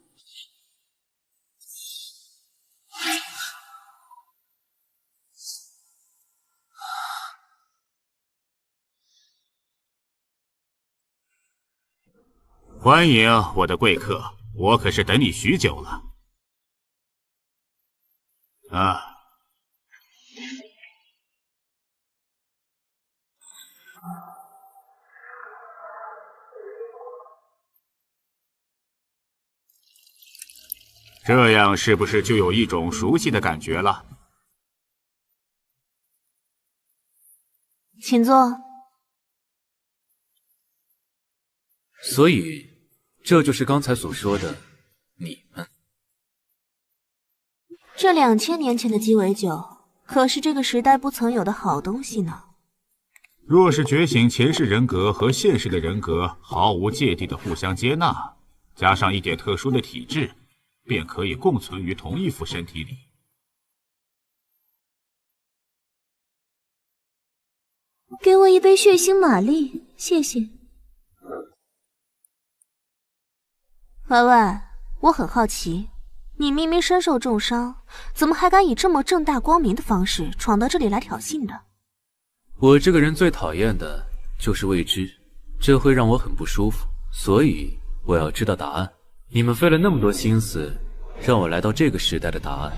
欢迎我的贵客，我可是等你许久了。啊，这样是不是就有一种熟悉的感觉了？请坐。所以，这就是刚才所说的你们。这2000年前的鸡尾酒，可是这个时代不曾有的好东西呢。若是觉醒前世人格和现世的人格毫无芥蒂的互相接纳，加上一点特殊的体质，便可以共存于同一副身体里。给我一杯血腥玛丽，谢谢。喂喂，我很好奇，你明明身受重伤，怎么还敢以这么正大光明的方式闯到这里来挑衅的？我这个人最讨厌的就是未知，这会让我很不舒服，所以我要知道答案。你们费了那么多心思，让我来到这个时代的答案。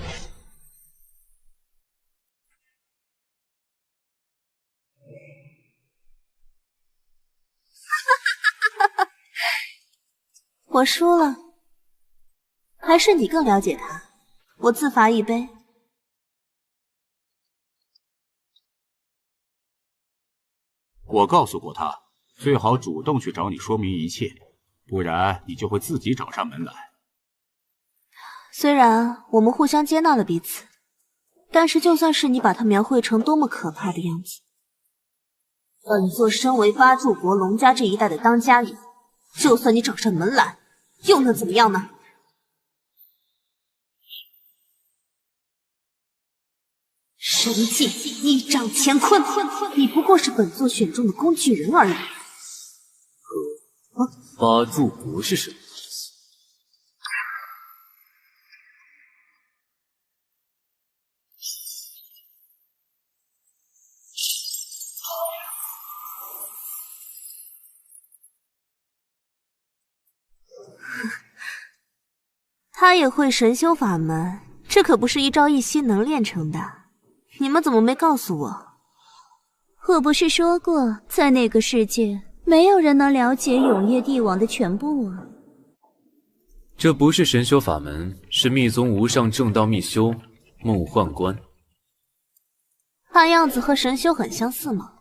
我输了，还是你更了解他。我自罚一杯。我告诉过他，最好主动去找你说明一切，不然你就会自己找上门来。虽然我们互相接纳了彼此，但是就算是你把他描绘成多么可怕的样子，本座身为八柱国龙家这一代的当家人，就算你找上门来，又能怎么样呢？神界一掌乾坤，你不过是本座选中的工具人而已。八柱国是什么意思？他也会神修法门，这可不是一朝一夕能练成的。你们怎么没告诉我？我不是说过，在那个世界，没有人能了解永夜帝王的全部啊。这不是神修法门，是密宗无上正道密修梦幻观。看样子和神修很相似嘛。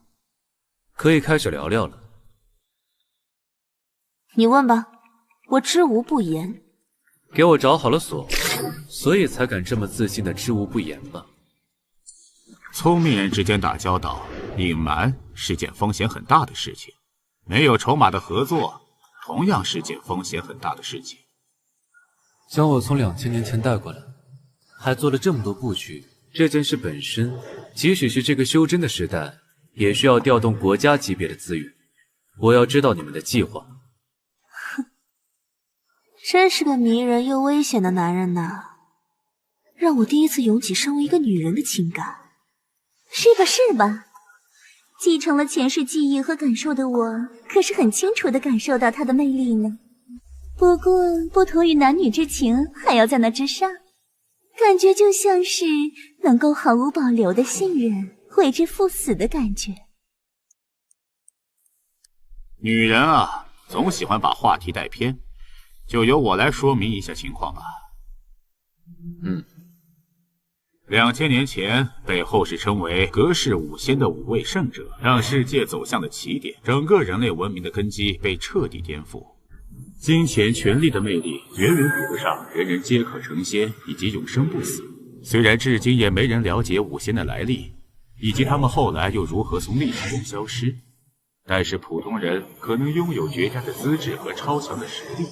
可以开始聊聊了。你问吧，我知无不言。给我找好了锁，所以才敢这么自信的知无不言吧。聪明人之间打交道，隐瞒是件风险很大的事情，没有筹码的合作同样是件风险很大的事情。将我从2000年前带过来，还做了这么多布局，这件事本身，即使是这个修真的时代，也需要调动国家级别的资源。我要知道你们的计划。哼，真是个迷人又危险的男人呐，让我第一次涌起身为一个女人的情感。是吧是吧，继承了前世记忆和感受的我，可是很清楚地感受到他的魅力呢。不过不同于男女之情，还要在那之上，感觉就像是能够毫无保留的信任，为之赴死的感觉。女人啊，总喜欢把话题带偏，就由我来说明一下情况吧。2000年前被后世称为隔世五仙的5位圣者，让世界走向了起点，整个人类文明的根基被彻底颠覆。金钱、权力的魅力远远比不上人人皆可成仙以及永生不死。虽然至今也没人了解五仙的来历，以及他们后来又如何从历史中消失，但是普通人可能拥有绝佳的资质和超强的实力。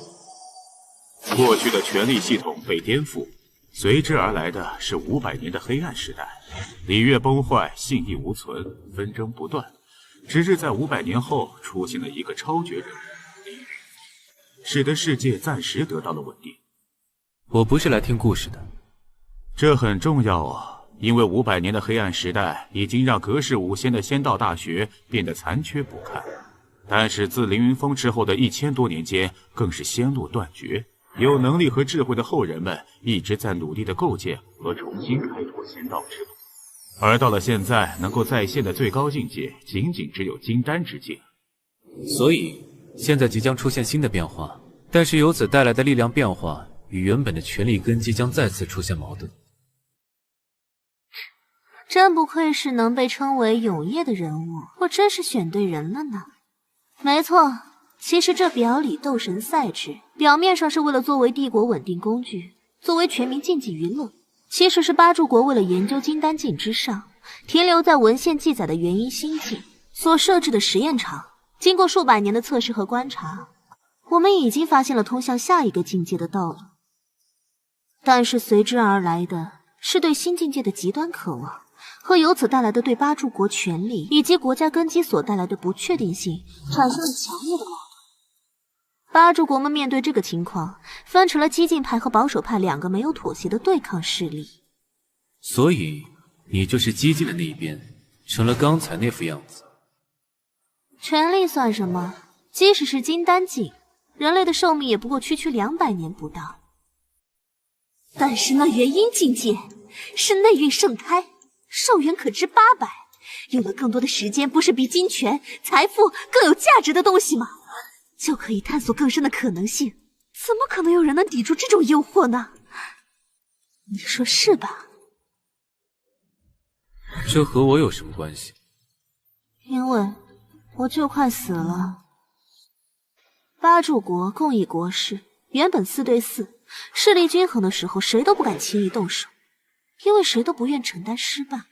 过去的权力系统被颠覆，随之而来的是500年的黑暗时代，礼乐崩坏，信义无存，纷争不断，直至在500年后出现了一个超绝人物李云，使得世界暂时得到了稳定。我不是来听故事的。这很重要啊，因为500年的黑暗时代已经让隔世五仙的仙道大学变得残缺不堪，但是自凌云峰之后的1000多年间，更是仙路断绝。有能力和智慧的后人们一直在努力的构建和重新开拓仙道之路，而到了现在，能够再现的最高境界仅仅只有金丹之境。所以现在即将出现新的变化，但是由此带来的力量变化与原本的权力根基将再次出现矛盾。真不愧是能被称为永夜的人物，我真是选对人了呢。没错，其实这表里斗神赛制，表面上是为了作为帝国稳定工具，作为全民竞技娱乐，其实是八柱国为了研究金丹境之上，停留在文献记载的元婴心境所设置的实验场。经过数百年的测试和观察，我们已经发现了通向下一个境界的道路，但是随之而来的是对新境界的极端渴望，和由此带来的对八柱国权力以及国家根基所带来的不确定性产生了强烈的矛盾。八柱国们面对这个情况，分成了激进派和保守派两个没有妥协的对抗势力。所以你就是激进的那一边，成了刚才那副样子。权力算什么？即使是金丹境，人类的寿命也不过区200年不到。但是那元婴境界是内蕴盛开，寿元可知800，有了更多的时间，不是比金钱、财富更有价值的东西吗？就可以探索更深的可能性，怎么可能有人能抵住这种诱惑呢？你说是吧？这和我有什么关系？因为我就快死了。八柱国共议国事，原本4对4，势力均衡的时候，谁都不敢轻易动手，因为谁都不愿承担失败。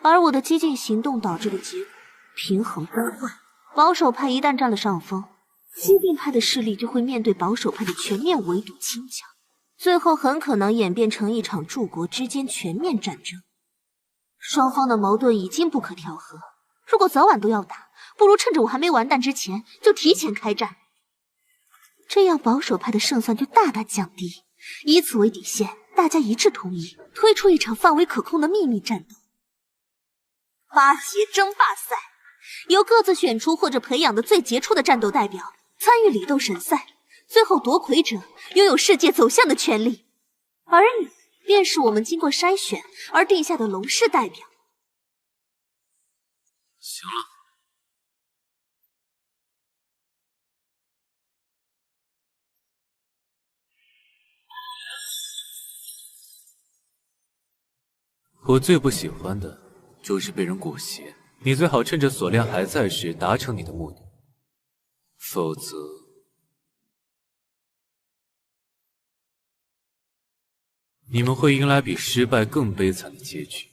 而我的激进行动导致的结果，平衡崩坏。保守派一旦占了上风，激进派的势力就会面对保守派的全面围堵清剿，最后很可能演变成一场诸国之间全面战争。双方的矛盾已经不可调和，如果早晚都要打，不如趁着我还没完蛋之前就提前开战，这样保守派的胜算就大大降低。以此为底线，大家一致同意推出一场范围可控的秘密战斗——八邪争霸赛，由各自选出或者培养的最杰出的战斗代表参与里斗神赛，最后夺魁者拥有世界走向的权利，而你便是我们经过筛选而定下的龙氏代表。行了，我最不喜欢的就是被人裹挟，你最好趁着锁链还在时达成你的目的，否则你们会迎来比失败更悲惨的结局。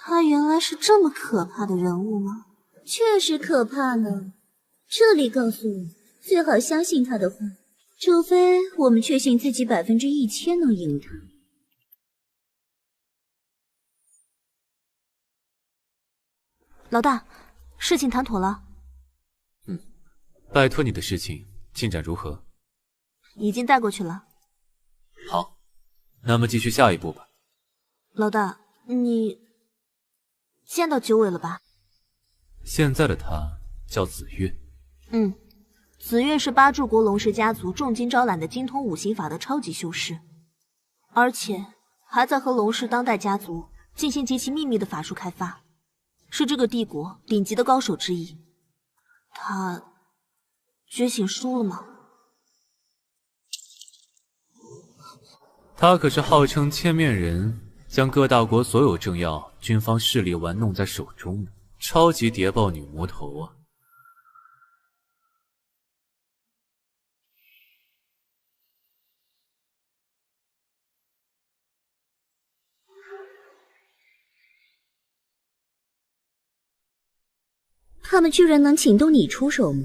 他原来是这么可怕的人物吗？确实可怕呢。这里告诉我，最好相信他的话，除非我们确信自己1000%能赢他。老大，事情谈妥了。拜托你的事情进展如何？已经带过去了。好，那么继续下一步吧。老大，你见到九尾了吧？现在的他叫紫月。紫月是八柱国龙氏家族重金招揽的精通五行法的超级修士，而且还在和龙氏当代家族进行极其秘密的法术开发，是这个帝国顶级的高手之一。他觉醒输了吗？他可是号称千面人，将各大国所有政要、军方势力玩弄在手中的超级谍报女魔头啊！他们居然能请动你出手吗？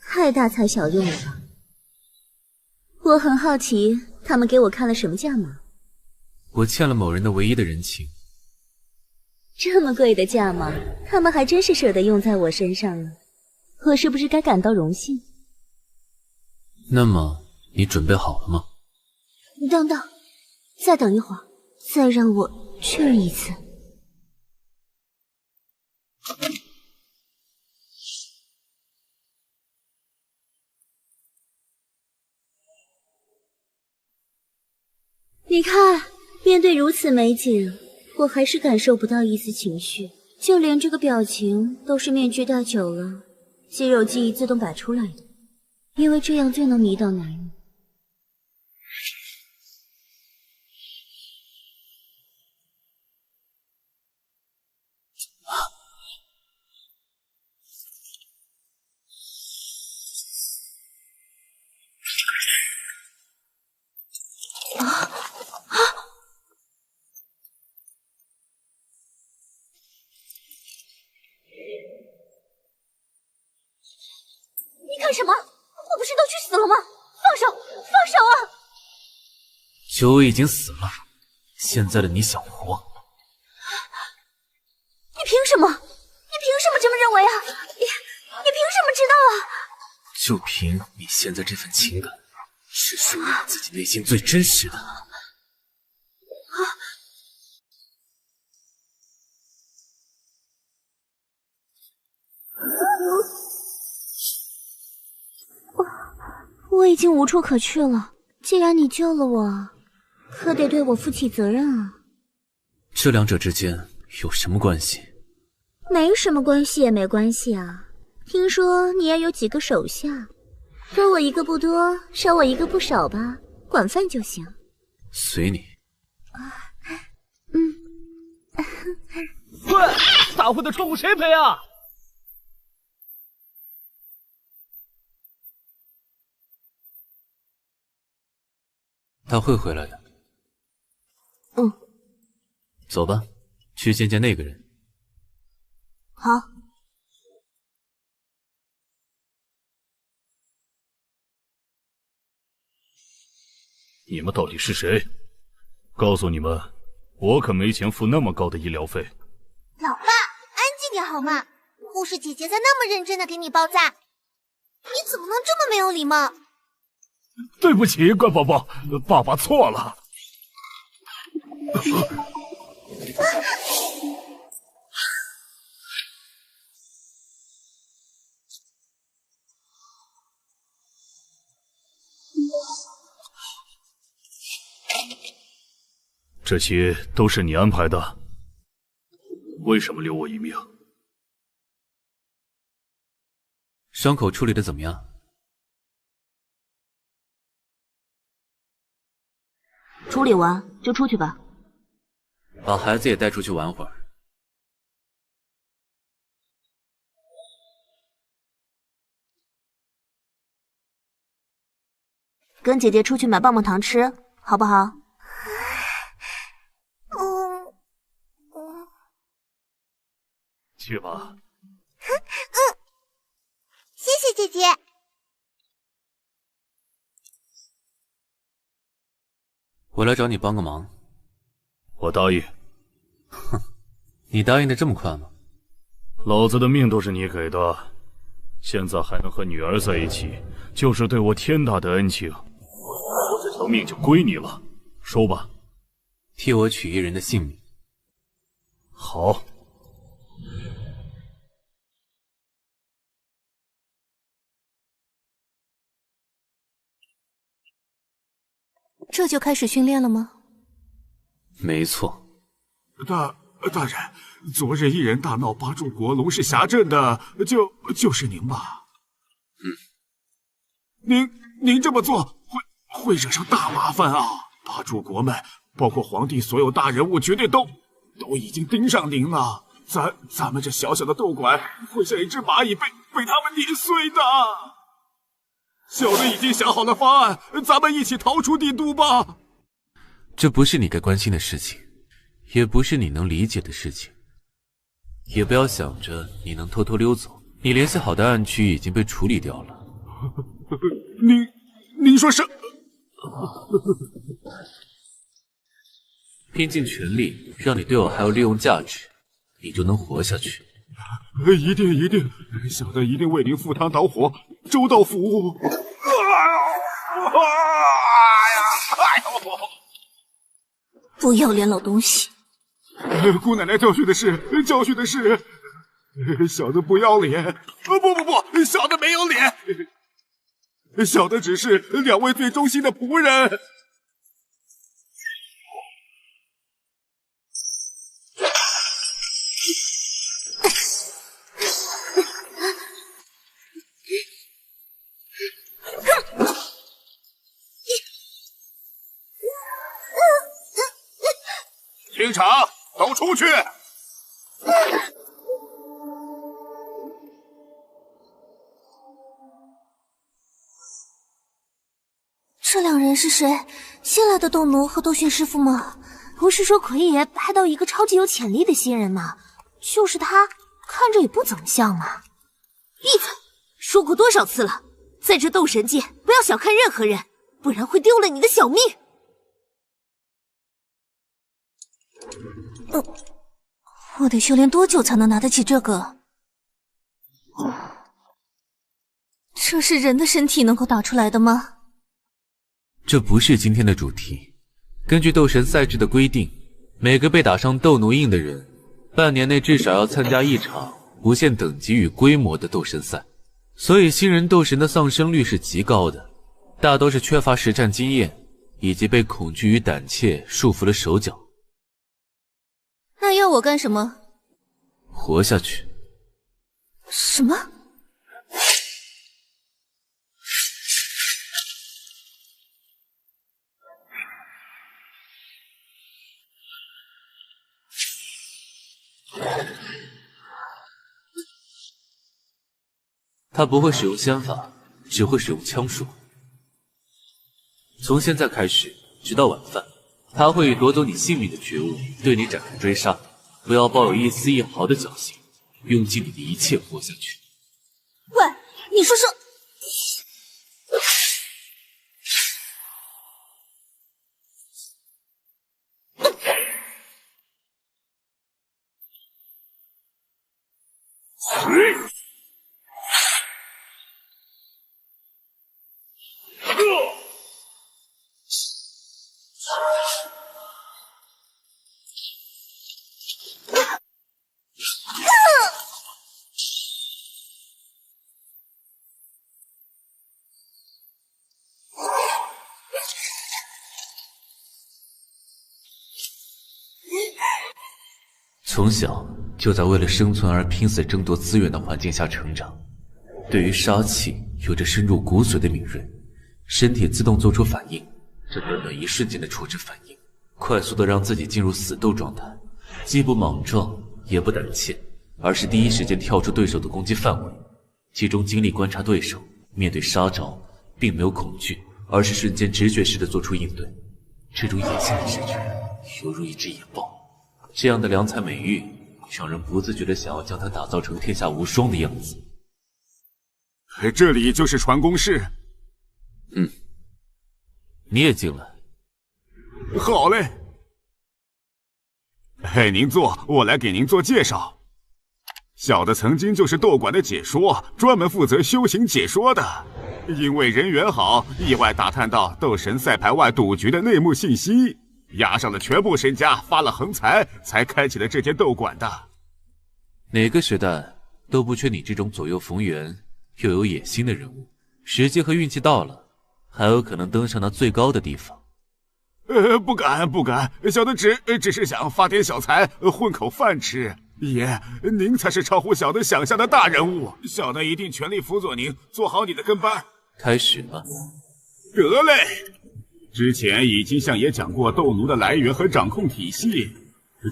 太大材小用了吧！我很好奇，他们给我看了什么价码？我欠了某人的唯一的人情。这么贵的价码，他们还真是舍得用在我身上了。我是不是该感到荣幸？那么，你准备好了吗？等等，再等一会儿，再让我确认一次。你看，面对如此美景，我还是感受不到一丝情绪，就连这个表情都是面具戴久了，肌肉记忆自动摆出来的，因为这样最能迷倒男人。你干什么？我不是都去死了吗？放手！放手啊！九尾已经死了，现在的你想活？你凭什么？你凭什么这么认为啊？你凭什么知道啊？就凭你现在这份情感，是属于你自己内心最真实的。我已经无处可去了。既然你救了我，可得对我负起责任啊。这两者之间有什么关系？没什么关系也没关系啊。听说你也有几个手下，多我一个不多，少我一个不少吧，管饭就行。随你。喂，大会的窗户谁赔啊？他会回来的。走吧，去见见那个人。好。你们到底是谁？告诉你们，我可没钱付那么高的医疗费。老爸，安静点好吗？护士姐姐在那么认真的给你包扎，你怎么能这么没有礼貌？对不起，乖宝宝，爸爸错了。这些都是你安排的，为什么留我一命？伤口处理的怎么样？处理完就出去吧。把孩子也带出去玩会儿。跟姐姐出去买棒棒糖吃，好不好？去吧。谢谢姐姐。我来找你帮个忙。我答应。哼，你答应的这么快吗？老子的命都是你给的，现在还能和女儿在一起，就是对我天大的恩情。我这条命就归你了，说吧。替我取一人的性命。好。这就开始训练了吗？没错。大人，昨日一人大闹八柱国龙氏峡镇的，就是您吧？您这么做会惹上大麻烦啊！八柱国们，包括皇帝所有大人物，绝对都已经盯上您了。咱们这小小的斗馆会像一只蚂蚁被他们碾碎的。小的已经想好了方案，咱们一起逃出帝都吧。这不是你该关心的事情，也不是你能理解的事情，也不要想着你能偷偷溜走。你联系好的暗区已经被处理掉了。您说是？拼尽全力让你对我还有利用价值，你就能活下去。一定，小的一定为您赴汤蹈火，周到服务。不要脸老东西！姑奶奶教训的是，小的不要脸。不，小的没有脸，小的只是两位最忠心的仆人。清场，都出去！这两人是谁？新来的斗奴和斗训师傅吗？不是说魁爷派到一个超级有潜力的新人吗？就是他，看着也不怎么像嘛。闭嘴！说过多少次了，在这斗神界不要小看任何人，不然会丢了你的小命。我得修炼多久才能拿得起这个？这是人的身体能够打出来的吗？这不是今天的主题。根据斗神赛制的规定，每个被打上斗奴印的人，半年内至少要参加一场不限等级与规模的斗神赛。所以新人斗神的丧生率是极高的，大多是缺乏实战经验，以及被恐惧与胆怯束缚了手脚。那要我干什么？活下去。什么？他不会使用仙法，只会使用枪术。从现在开始，直到晚饭，他会以夺走你性命的觉悟对你展开追杀。不要抱有一丝一毫的侥幸，用尽你的一切活下去。喂，你说说。从小就在为了生存而拼死争夺资源的环境下成长，对于杀气有着深入骨髓的敏锐，身体自动做出反应，这短短一瞬间的处置反应，快速的让自己进入死斗状态，既不莽撞也不胆怯，而是第一时间跳出对手的攻击范围，集中精力观察对手，面对杀招并没有恐惧，而是瞬间直觉式的做出应对。这种野性的直觉犹如一只野豹，这样的良才美誉让人不自觉的想要将它打造成天下无双的样子。这里就是传功室。你也进来。好嘞。嘿，您坐，我来给您做介绍。小的曾经就是斗馆的解说，专门负责修行解说的。因为人缘好，意外打探到斗神赛牌外赌局的内幕信息，押上了全部身家，发了横财，才开启了这间斗馆的。哪个时代都不缺你这种左右逢源又有野心的人物，时机和运气到了，还有可能登上那最高的地方。不敢，小的只是想发点小财，混口饭吃。爷，您才是超乎小的想象的大人物，小的一定全力辅佐您，做好你的跟班。开始吧。得嘞。之前已经向爷讲过斗奴的来源和掌控体系，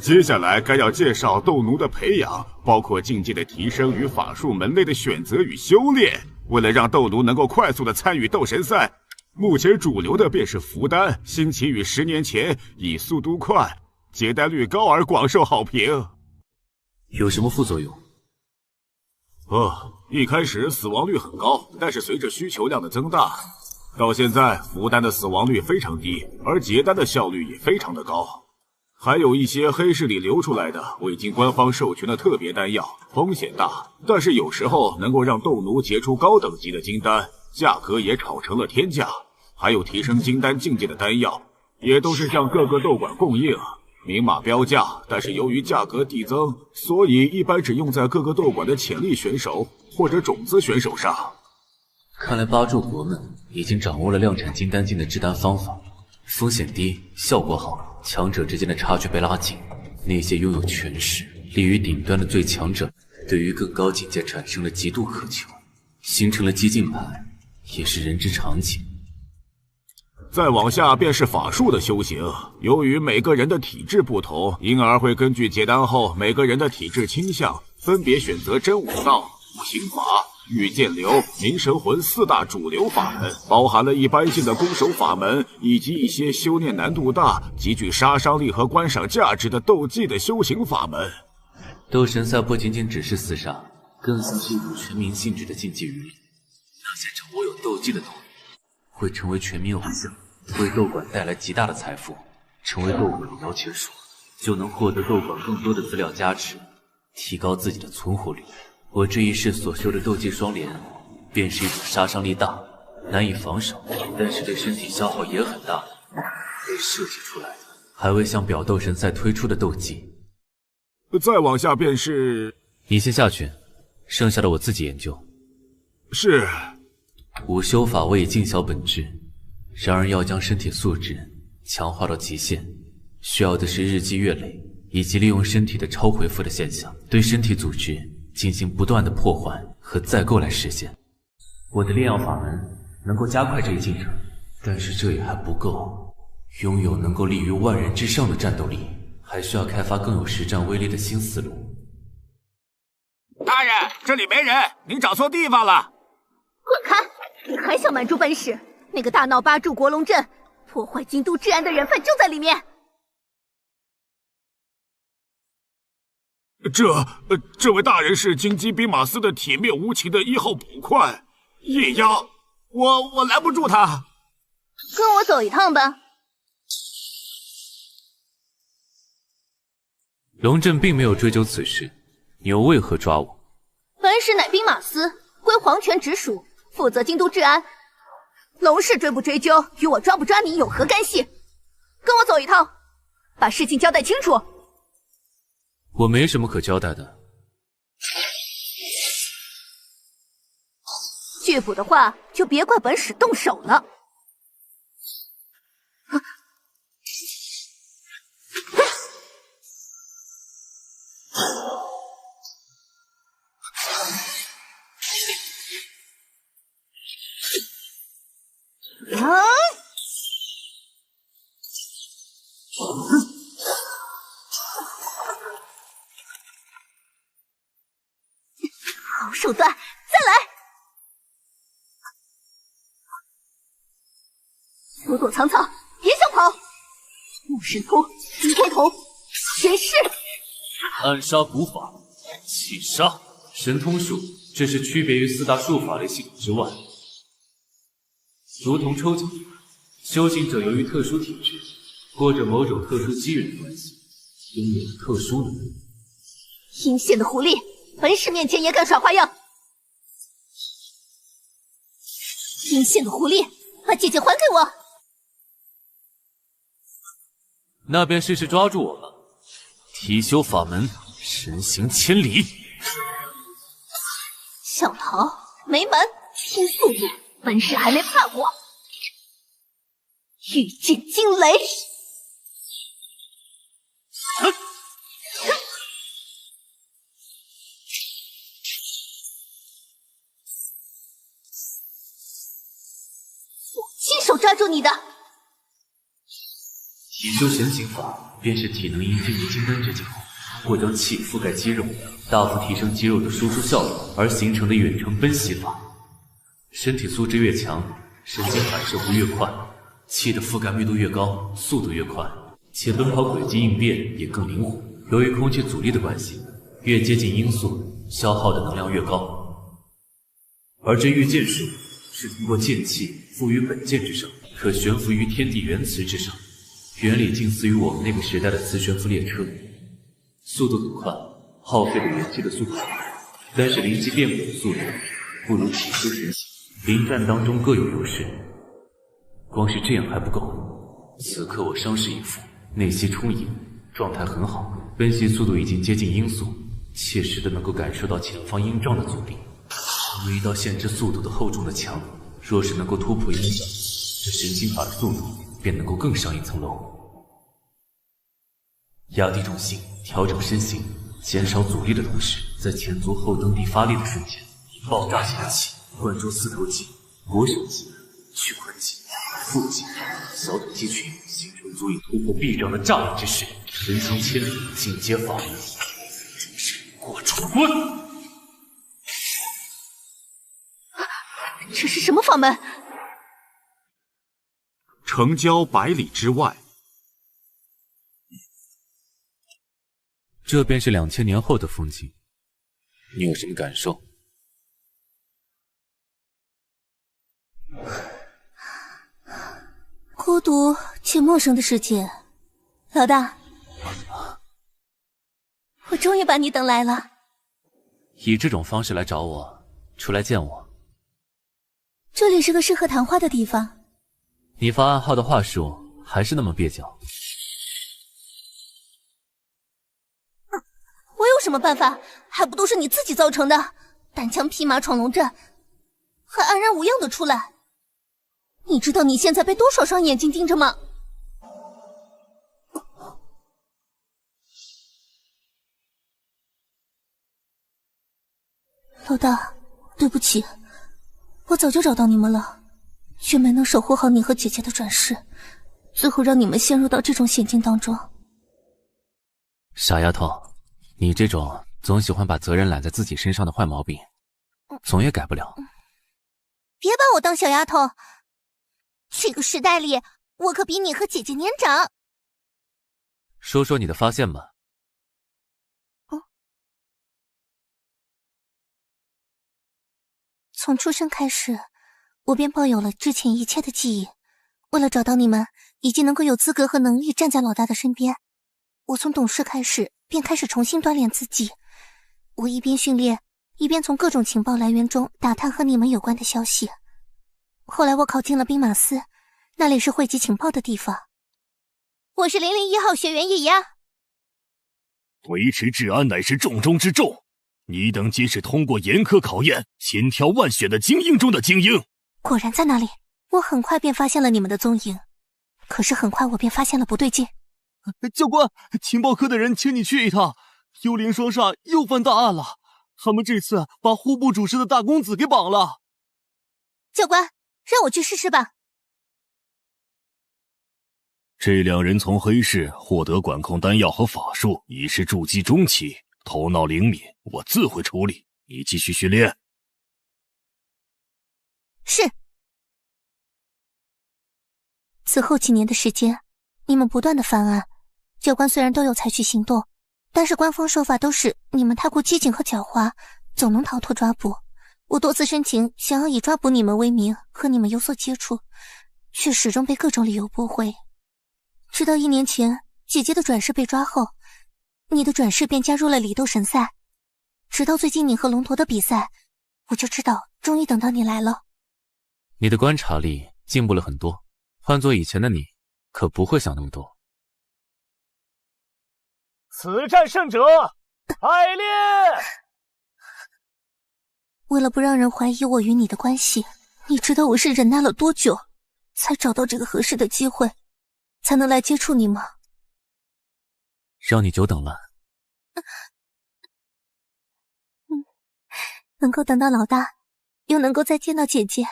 接下来该要介绍斗奴的培养，包括境界的提升与法术门类的选择与修炼。为了让斗奴能够快速的参与斗神赛，目前主流的便是符丹，兴起于10年前，以速度快、结单率高而广受好评。有什么副作用？一开始死亡率很高，但是随着需求量的增大，到现在符丹的死亡率非常低，而结丹的效率也非常的高。还有一些黑市里流出来的未经官方授权的特别丹药，风险大，但是有时候能够让斗奴结出高等级的金丹，价格也炒成了天价。还有提升金丹境界的丹药，也都是向各个斗馆供应，明码标价，但是由于价格递增，所以一般只用在各个斗馆的潜力选手或者种子选手上。看来八柱国们已经掌握了量产金丹境的制丹方法，风险低，效果好，强者之间的差距被拉近。那些拥有权势、立于顶端的最强者，对于更高境界产生了极度渴求，形成了激进派，也是人之常情。再往下便是法术的修行，由于每个人的体质不同，因而会根据结丹后每个人的体质倾向，分别选择真武道、五行法、御剑流、冥神魂4大主流法门，包含了一般性的攻守法门，以及一些修炼难度大、极具杀伤力和观赏价值的斗技的修行法门。斗神赛不仅仅只是厮杀，更像是一种全民性质的竞技娱乐。那些掌握有斗技的斗女，会成为全民偶像，为斗馆带来极大的财富。成为斗馆的摇钱树，就能获得斗馆更多的资料加持，提高自己的存活率。我这一世所修的斗技双连，便是一种杀伤力大、难以防守，但是对身体消耗也很大，被设计出来的，还未向表斗神赛推出的斗技。再往下便是……你先下去，剩下的我自己研究。是。吾修法未以尽小本质，然而要将身体素质强化到极限，需要的是日积月累，以及利用身体的超回复的现象，对身体组织进行不断的破坏和再构来实现。我的炼药法门能够加快这一进程，但是这也还不够。拥有能够立于万人之上的战斗力，还需要开发更有实战威力的新思路。大人，这里没人，您找错地方了。滚开！你还想瞒住本使？那个大闹八柱国龙阵、破坏京都治安的人犯就在里面。这位大人是京畿兵马司的铁面无情的1号捕快叶押，我拦不住他。跟我走一趟吧。龙震并没有追究此事，你又为何抓我？本使乃兵马司，归皇权直属，负责京都治安。龙氏追不追究，与我抓不抓你有何干系？跟我走一趟，把事情交代清楚。我没什么可交代的。拒捕的话，就别怪本使动手了。好手段，再来！躲躲藏藏，别想跑！木神通、金天童、前世。暗杀古法，起杀神通术，这是区别于4大术法类系统之外。如同抽奖，修行者由于特殊体质或者某种特殊机缘的关系，拥有了特殊能力。阴险的狐狸，本使面前也敢耍花样！阴险的狐狸，把姐姐还给我！那便试试抓住我吧。提修法门，神行千里。小桃，没门！拼速度，本使还没怕过。御剑惊雷！我亲手抓住你的！提修神行法，便是体能因进入金丹之境后，或将气覆盖肌肉，大幅提升肌肉的输出效率而形成的远程奔袭法。身体素质越强，神经反射弧越快，气的覆盖密度越高，速度越快，且奔跑轨迹应变也更灵活。由于空气阻力的关系，越接近音速，消耗的能量越高。而这御剑术是通过剑气附于本剑之上，可悬浮于天地元磁之上，原理近似于我们那个时代的磁悬浮列车，速度很快，耗费的元气的速度很快，但是灵机变轨的速度不如提修神行。临战当中各有优势，光是这样还不够。此刻我伤势已复，内息充盈，状态很好，奔袭速度已经接近音速，切实的能够感受到前方音障的阻力。唯一道限制速度的厚重的墙，若是能够突破音障，这神行法的速度便能够更上一层楼。压低重心，调整身形，减少阻力的同时，在前足后蹬地发力的瞬间，爆炸性的气灌注4头肌、腘绳肌、屈髋肌、腹肌、小腿肌群，形成足以突破壁障的炸力之势。神行千里，进阶法门，过楚关。这是什么法门？城郊100里之外，这便是2000年后的风景。你有什么感受？孤独且陌生的世界，老大，我终于把你等来了。以这种方式来找我，出来见我，这里是个适合谈话的地方。你发暗号的话术还是那么蹩脚。我有什么办法？还不都是你自己造成的？单枪匹马闯龙阵，还安然无恙的出来。你知道你现在被多少双眼睛盯着吗？老大，对不起，我早就找到你们了，却没能守护好你和姐姐的转世，最后让你们陷入到这种险境当中。傻丫头，你这种总喜欢把责任揽在自己身上的坏毛病，总也改不了。别把我当小丫头，这个时代里，我可比你和姐姐年长。说说你的发现吧。从出生开始，我便抱有了之前一切的记忆。为了找到你们，以及能够有资格和能力站在老大的身边，我从懂事开始便开始重新锻炼自己。我一边训练，一边从各种情报来源中打探和你们有关的消息。后来我考进了兵马司，那里是汇集情报的地方。我是001号学员叶芽。维持治安乃是重中之重，你等皆是通过严苛考验、千挑万选的精英中的精英。果然在那里，我很快便发现了你们的踪影。可是很快我便发现了不对劲。教官，情报科的人请你去一趟，幽灵双煞又犯大案了，他们这次把户部主事的大公子给绑了。教官，让我去试试吧。这两人从黑市获得管控丹药和法术，已是筑基中期，头脑灵敏，我自会处理。你继续训练。是。此后几年的时间，你们不断的犯案，教官虽然都有采取行动，但是官方说法都是你们太过机警和狡猾，总能逃脱抓捕。我多次申请想要以抓捕你们为名和你们有所接触，却始终被各种理由驳回。直到1年前姐姐的转世被抓后，你的转世便加入了里斗神赛。直到最近你和龙驼的比赛，我就知道终于等到你来了。你的观察力进步了很多，换做以前的你可不会想那么多。此战胜者海烈。为了不让人怀疑我与你的关系，你知道我是忍耐了多久才找到这个合适的机会才能来接触你吗？让你久等了。能够等到老大，又能够再见到姐姐，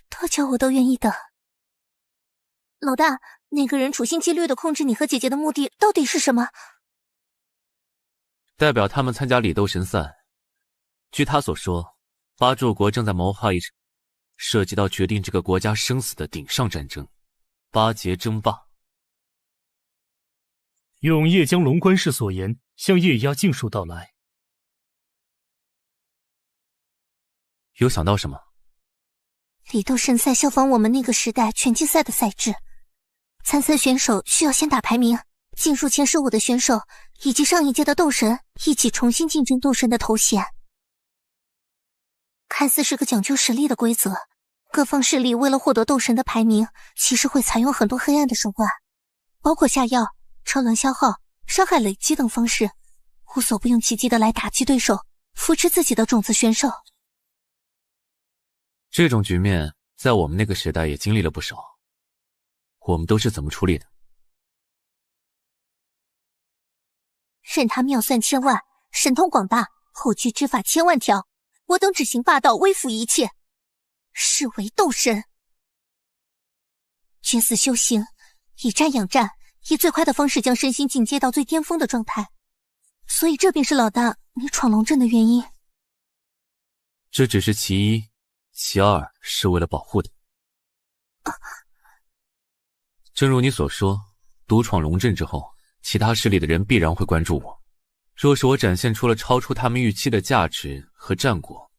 多久我都愿意等。老大，那个人处心积虑的控制你和姐姐的目的到底是什么？代表他们参加里斗神赛。据他所说，八柱国正在谋划一场涉及到决定这个国家生死的顶上战争——八节争霸。用叶江龙官士所言向叶押尽数道来。有想到什么？里斗神赛效仿我们那个时代拳击赛的赛制，参赛选手需要先打排名，进入前15的选手以及上一届的斗神一起重新竞争斗神的头衔。看似是个讲究实力的规则，各方势力为了获得斗神的排名，其实会采用很多黑暗的手段，包括下药、超能消耗、伤害累积等方式，无所不用其极的来打击对手，扶持自己的种子选手。这种局面在我们那个时代也经历了不少，我们都是怎么处理的？任他妙算千万，神通广大，后具之法千万条，我等只行霸道，微服一切，是为斗神。决死修行，以战养战，以最快的方式将身心进阶到最巅峰的状态。所以这便是老大你闯龙阵的原因。这只是其一，其二是为了保护的。正如你所说，独闯龙阵之后，其他势力的人必然会关注我。若是我展现出了超出他们预期的价值和战果，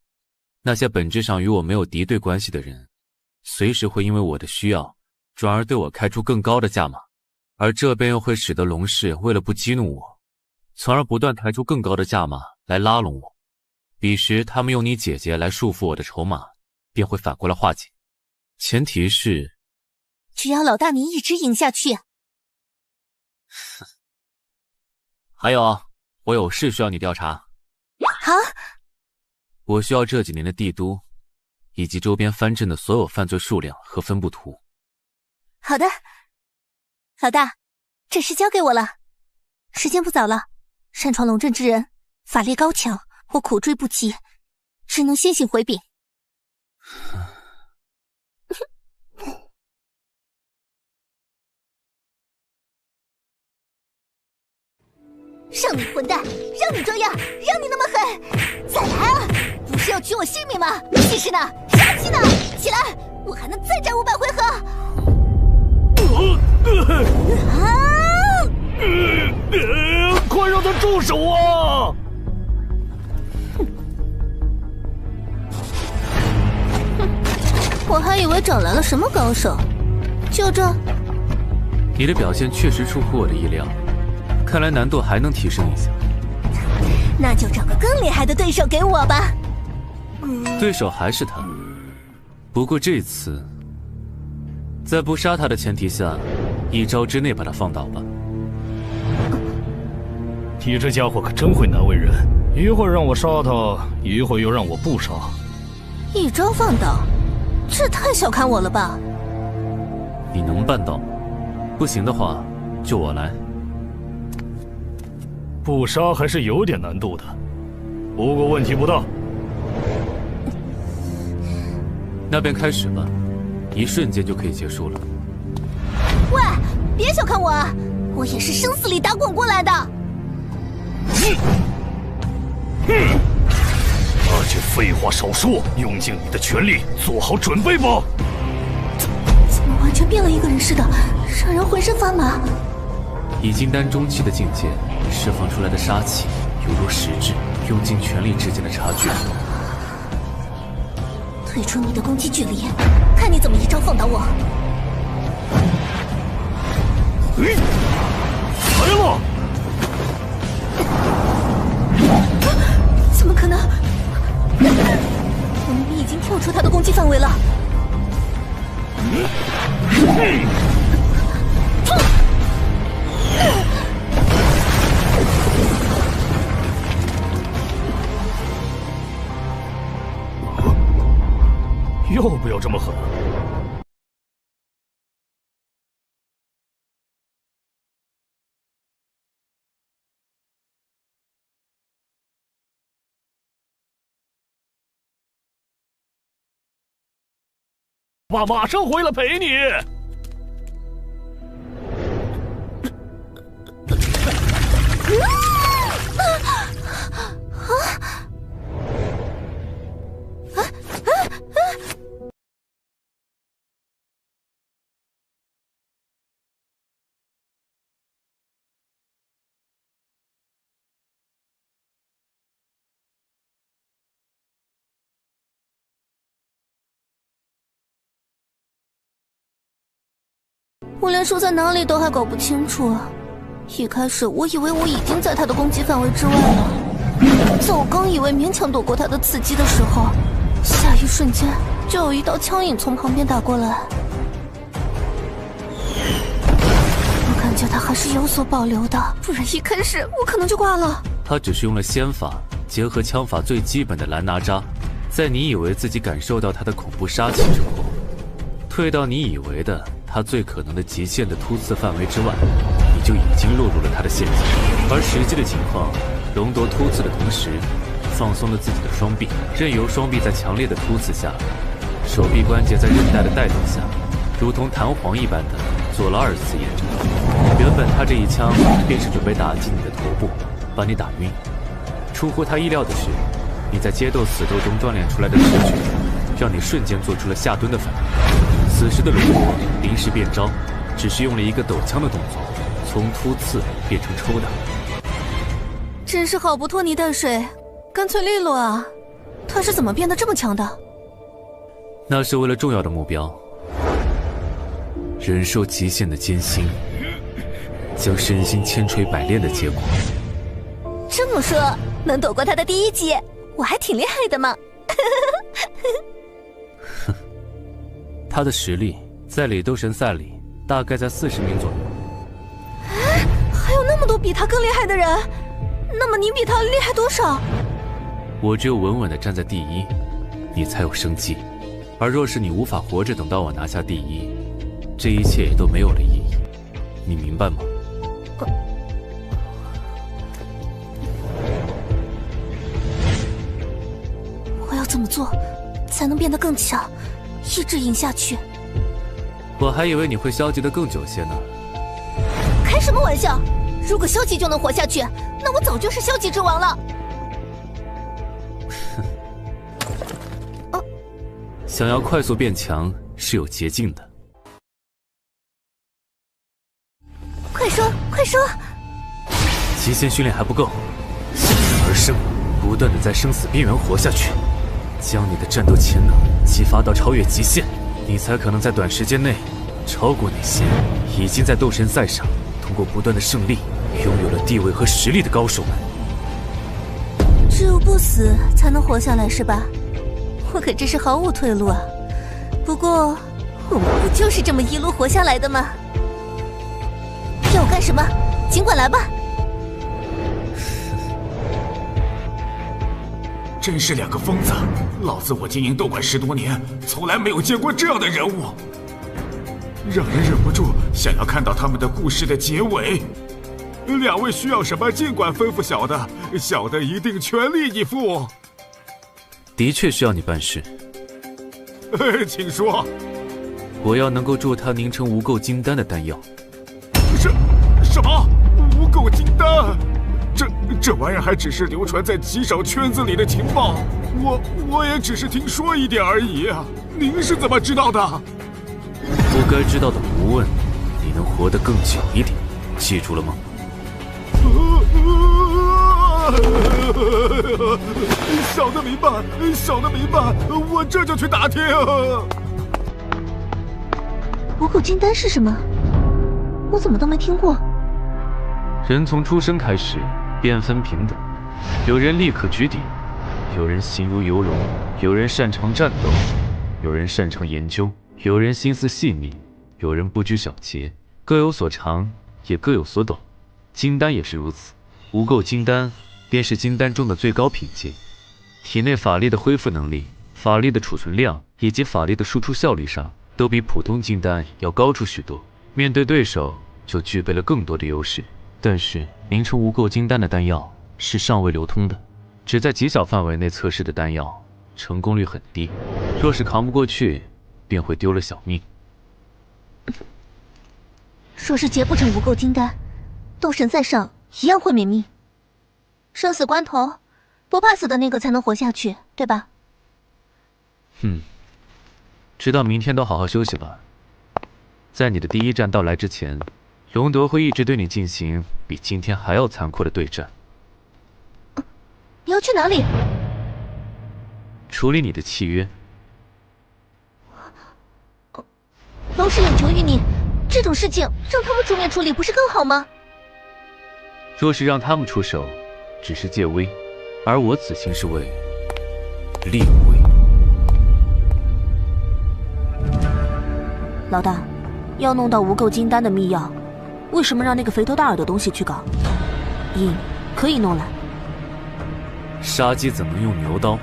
那些本质上与我没有敌对关系的人，随时会因为我的需要，转而对我开出更高的价码，而这便又会使得龙氏为了不激怒我，从而不断抬出更高的价码来拉拢我。彼时他们用你姐姐来束缚我的筹码，便会反过来化解，前提是只要老大你一直赢下去。还有，我有事需要你调查。好，我需要这几年的帝都以及周边藩镇的所有犯罪数量和分布图。好的，老大，这事交给我了。时间不早了，擅闯龙镇之人法力高强，我苦追不及，只能先行回禀。让你混蛋，让你这样，让你那么狠，再来啊！不是要取我性命吗？气势呢？杀气呢？起来，我还能再战500回合！快让他住手啊！我还以为找来了什么高手，就这？你的表现确实出乎我的意料。看来难度还能提升一下，那就找个更厉害的对手给我吧。对手还是他，不过这次在不杀他的前提下，1招之内把他放倒吧。你这家伙可真会难为人，一会儿让我杀他，一会儿又让我不杀。1招放倒，这太小看我了吧？你能办到吗？不行的话，就我来。不杀还是有点难度的，不过问题不大。那便开始吧，一瞬间就可以结束了。喂，别小看我啊，我也是生死里打滚过来的。那就废话少说，用尽你的全力，做好准备吧。怎么完全变了一个人似的，让人浑身发麻。以金丹中期的境界释放出来的杀气，犹如实质用尽全力之间的差距。退出你的攻击距离，看你怎么1招放倒我。来了！怎么可能？我明明已经跳出他的攻击范围了。要不要这么狠？爸马上回来陪你。我连输在哪里都还搞不清楚。一开始我以为我已经在他的攻击范围之外了，在我刚以为勉强躲过他的刺击的时候，下一瞬间就有一道枪影从旁边打过来。我感觉他还是有所保留的，不然一开始我可能就挂了。他只是用了仙法结合枪法最基本的蓝拿扎，在你以为自己感受到他的恐怖杀气之后，退到你以为的他最可能的极限的突刺范围之外，你就已经落入了他的陷阱。而实际的情况，龙夺突刺的同时，放松了自己的双臂，任由双臂在强烈的突刺下，手臂关节在韧带的带动下，如同弹簧一般的做了2次验证。原本他这一枪便是准备打进你的头部，把你打晕。出乎他意料的是，你在街斗死斗中锻炼出来的直觉，让你瞬间做出了下蹲的反应。此时的龙夺临时变招，只是用了一个抖枪的动作，从突刺变成抽打。真是好不拖泥带水，干脆利落啊！他是怎么变得这么强的？那是为了重要的目标，忍受极限的艰辛，将身心千锤百炼的结果。这么说，能躲过他的第1击，我还挺厉害的嘛！他的实力在里斗神赛里大概在40名左右。哎，还有那么多比他更厉害的人，那么你比他厉害多少？我只有稳稳地站在第一，你才有生机。而若是你无法活着等到我拿下第一，这一切也都没有了意义。你明白吗？我要怎么做才能变得更强，一直赢下去？我还以为你会消极得更久些呢。开什么玩笑！如果消极就能活下去，那我早就是消极之王了。想要快速变强是有捷径的。快说，快说！极限训练还不够，向死而生，不断的在生死边缘活下去，将你的战斗潜能激发到超越极限，你才可能在短时间内超过那些已经在斗神赛上通过不断的胜利拥有了地位和实力的高手们。只有不死才能活下来是吧？我可真是毫无退路啊！不过我们不就是这么一路活下来的吗？要我干什么？尽管来吧！真是两个疯子！老子我经营斗馆10多年，从来没有见过这样的人物，让人忍不住想要看到他们的故事的结尾。两位需要什么，尽管吩咐小的，小的一定全力以赴。的确需要你办事。请说。我要能够助他凝成无垢金丹的丹药。什么？无垢金丹？这玩意儿还只是流传在极少圈子里的情报，我也只是听说一点而已。您是怎么知道的？不该知道的不问，你能活得更久一点，记住了吗？小的明白，小的明白，我这就去打听。无垢金丹是什么？我怎么都没听过。人从出生开始便分平等，有人立刻居顶，有人心如游龙，有人擅长战斗，有人擅长研究，有人心思细腻，有人不拘小节，各有所长，也各有所懂。金丹也是如此，无垢金丹便是金丹中的最高品阶。体内法力的恢复能力、法力的储存量以及法力的输出效率上，都比普通金丹要高出许多。面对对手，就具备了更多的优势。但是凝成无垢金丹的丹药是尚未流通的，只在极小范围内测试的丹药，成功率很低。若是扛不过去，便会丢了小命。若是结不成无垢金丹，斗神赛上一样会泯灭。生死关头，不怕死的那个才能活下去，对吧？直到明天都好好休息吧。在你的第一战到来之前，龙德会一直对你进行比今天还要残酷的对战。你要去哪里？处理你的契约。老师有求于你，这种事情让他们出面处理不是更好吗？若是让他们出手，只是借威，而我此行是为立威。老大，要弄到无垢金丹的秘药，为什么让那个肥头大耳的东西去搞？印可以弄来。杀鸡怎能用牛刀？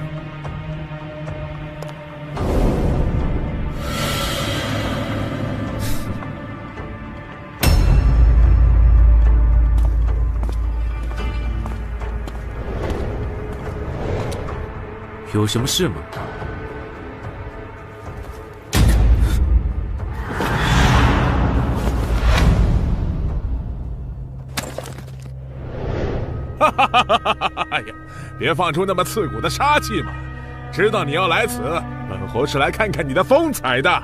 有什么事吗？哎呀，别放出那么刺骨的杀气嘛！知道你要来此，本侯是来看看你的风采的。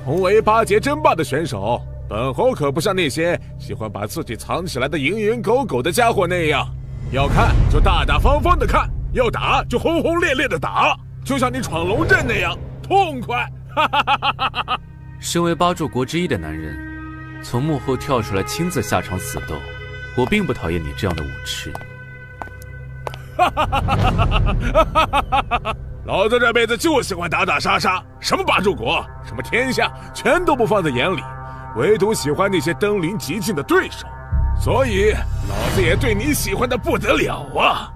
同为8节争霸的选手，本侯可不像那些喜欢把自己藏起来的蝇营狗苟的家伙那样，要看就大大方方的看，要打就轰轰烈烈的打，就像你闯龙阵那样痛快。身为8柱国之一的男人，从幕后跳出来亲自下场死斗，我并不讨厌你这样的武痴。老子这辈子就喜欢打打杀杀，什么霸主国，什么天下，全都不放在眼里，唯独喜欢那些登临极境的对手。所以，老子也对你喜欢的不得了啊！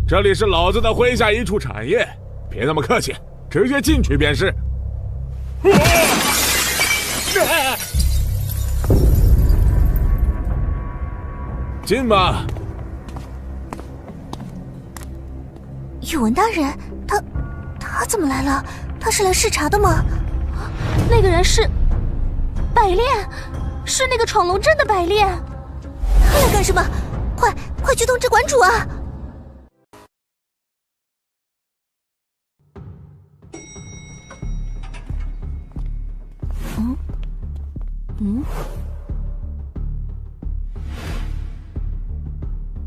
这里是老子的麾下一处产业，别那么客气，直接进去便是。进吧。宇文大人，他怎么来了？他是来视察的吗？那个人是百炼，是那个闯龙阵的百炼。他来干什么？快去通知馆主啊！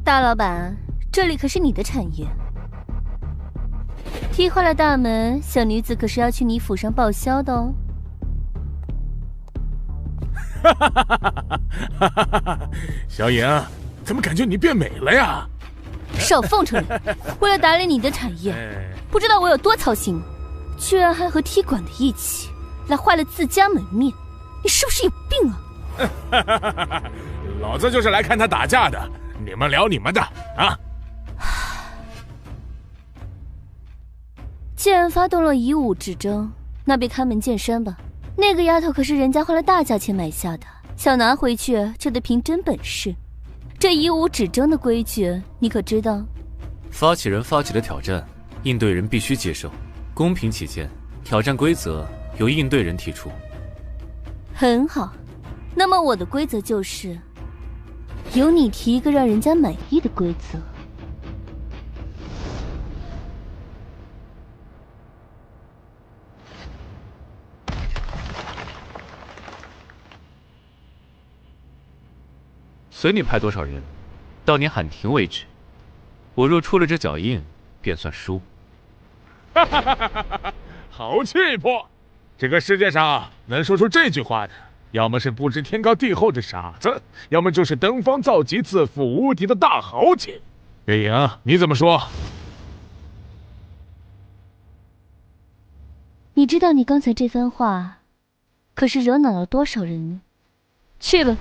大老板，这里可是你的产业。踢坏了大门，小女子可是要去你府上报销的哦。小影，怎么感觉你变美了呀？少奉承你！为了打理你的产业，不知道我有多操心吗？居然还和踢馆的一起来坏了自家门面，你是不是有病啊？老子就是来看他打架的，你们聊你们的啊！既然发动了以武之争，那便开门见山吧。那个丫头可是人家花了大价钱买下的，想拿回去就得凭真本事。这以武止争的规矩，你可知道？发起人发起的挑战，应对人必须接受。公平起见，挑战规则由应对人提出。很好，那么我的规则就是，由你提一个让人家满意的规则。随你派多少人，到你喊停为止。我若出了这脚印，便算输。好气魄！这个世界上能说出这句话的，要么是不知天高地厚的傻子，要么就是登峰造极、自负无敌的大豪杰。月影，你怎么说？你知道你刚才这番话，可是惹恼了多少人呢？去吧。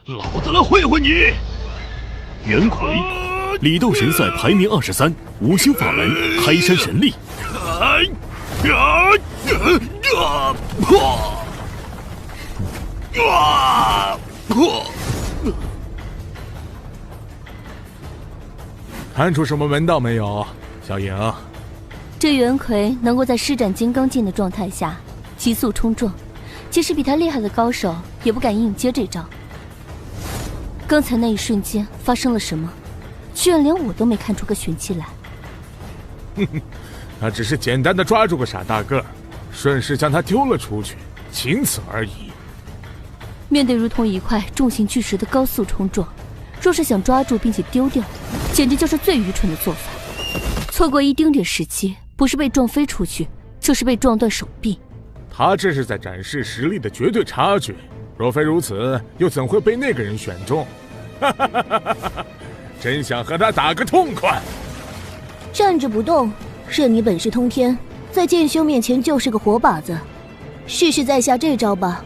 老子来会会你！元魁，李斗神赛排名23，无修法门，开山神力。看出什么门道没有，小影？这元魁能够在施展金刚劲的状态下急速冲撞，即使比他厉害的高手也不敢硬接这招。刚才那一瞬间发生了什么？居然连我都没看出个玄机来。哼哼，他只是简单的抓住个傻大个，顺势将他丢了出去，仅此而已。面对如同一块重型巨石的高速冲撞，若是想抓住并且丢掉，简直就是最愚蠢的做法。错过一丁点时机，不是被撞飞出去，就是被撞断手臂。他这是在展示实力的绝对差距。若非如此，又怎会被那个人选中？真想和他打个痛快！站着不动，任你本事通天，在剑修面前就是个活靶子。试试再下这招吧。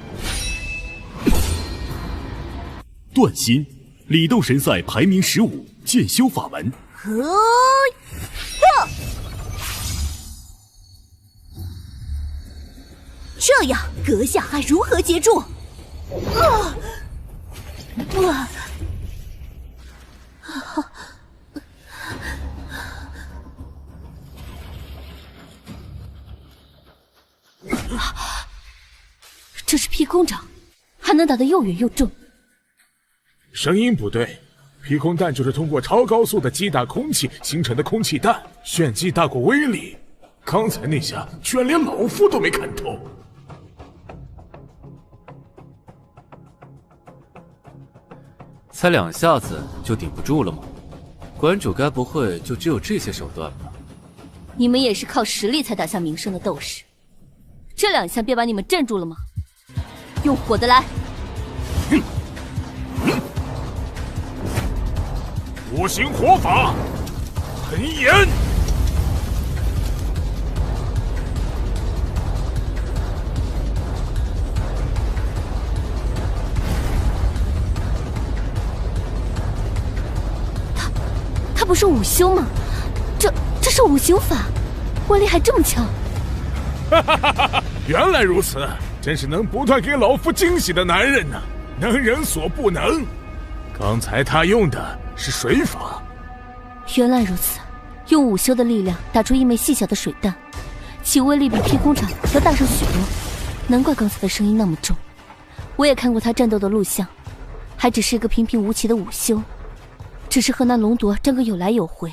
断心，李斗神赛排名15，剑修法门。这样，阁下还如何接住？这是劈空掌，还能打得又远又重。声音不对，劈空弹就是通过超高速的击打空气形成的空气弹，炫技大过威力。刚才那下居然连老夫都没看透。才2下子就顶不住了吗？馆主该不会就只有这些手段吧？你们也是靠实力才打下名声的斗士，这2下便把你们镇住了吗？用火的来！五行火法，喷炎。他不是午休吗？这是五行法，威力还这么强。哈哈哈哈！原来如此，真是能不断给老夫惊喜的男人呢，能人所不能。刚才他用的是水法。原来如此，用午休的力量打出一枚细小的水弹，其威力比劈空场要大上许多，难怪刚才的声音那么重。我也看过他战斗的录像，还只是一个平平无奇的午休，只是和那龙夺争个有来有回。